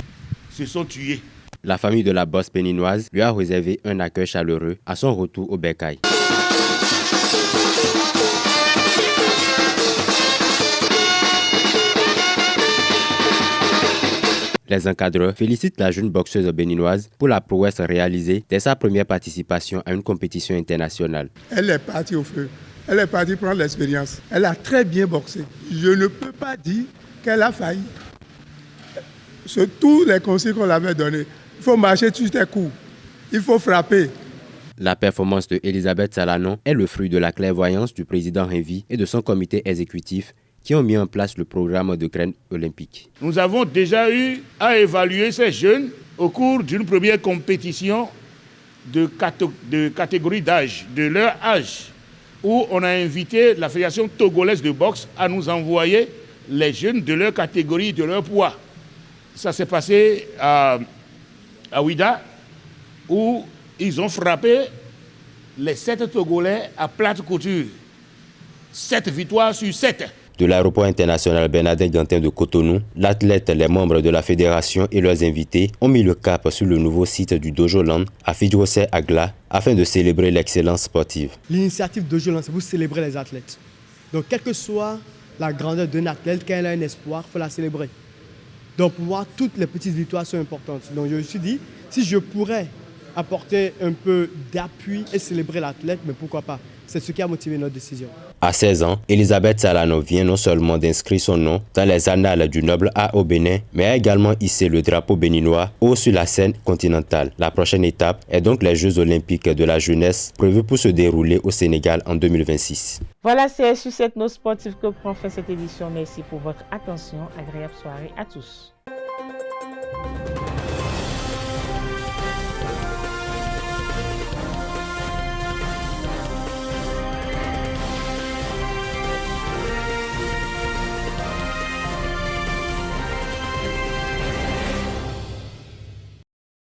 se sont tués. La famille de la bosse béninoise lui a réservé un accueil chaleureux à son retour au bercail. Les encadreurs félicitent la jeune boxeuse béninoise pour la prouesse réalisée dès sa première participation à une compétition internationale. Elle est partie au feu. Elle est partie prendre l'expérience. Elle a très bien boxé. Je ne peux pas dire qu'elle a failli. Sur tous les conseils qu'on l'avait donnés, il faut marcher sur tes coups. Il faut frapper. La performance de Elisabeth Salanon est le fruit de la clairvoyance du président Renvi et de son comité exécutif qui ont mis en place le programme de graines olympiques. Nous avons déjà eu à évaluer ces jeunes au cours d'une première compétition de catégorie d'âge, de leur âge, où on a invité la Fédération togolaise de boxe à nous envoyer les jeunes de leur catégorie, de leur poids. Ça s'est passé à Ouida, où ils ont frappé les 7 Togolais à plate couture. 7 victoires sur 7. De l'aéroport international Bernardin Gantin de Cotonou, l'athlète, les membres de la fédération et leurs invités ont mis le cap sur le nouveau site du Dojo Land à Fidjose-Agla afin de célébrer l'excellence sportive. L'initiative Dojo Land, c'est pour célébrer les athlètes. Donc, quelle que soit la grandeur d'un athlète, quand elle a un espoir, il faut la célébrer. Donc, pour moi, toutes les petites victoires sont importantes. Donc, je me suis dit, si je pourrais apporter un peu d'appui et célébrer l'athlète, mais pourquoi pas? C'est ce qui a motivé notre décision. À 16 ans, Elisabeth Salanon vient non seulement d'inscrire son nom dans les annales du noble art au Bénin, mais a également hissé le drapeau béninois haut sur la scène continentale. La prochaine étape est donc les Jeux olympiques de la jeunesse prévus pour se dérouler au Sénégal en 2026. Voilà, c'est sur cette note sportive que prend fin cette édition. Merci pour votre attention. Agréable soirée à tous.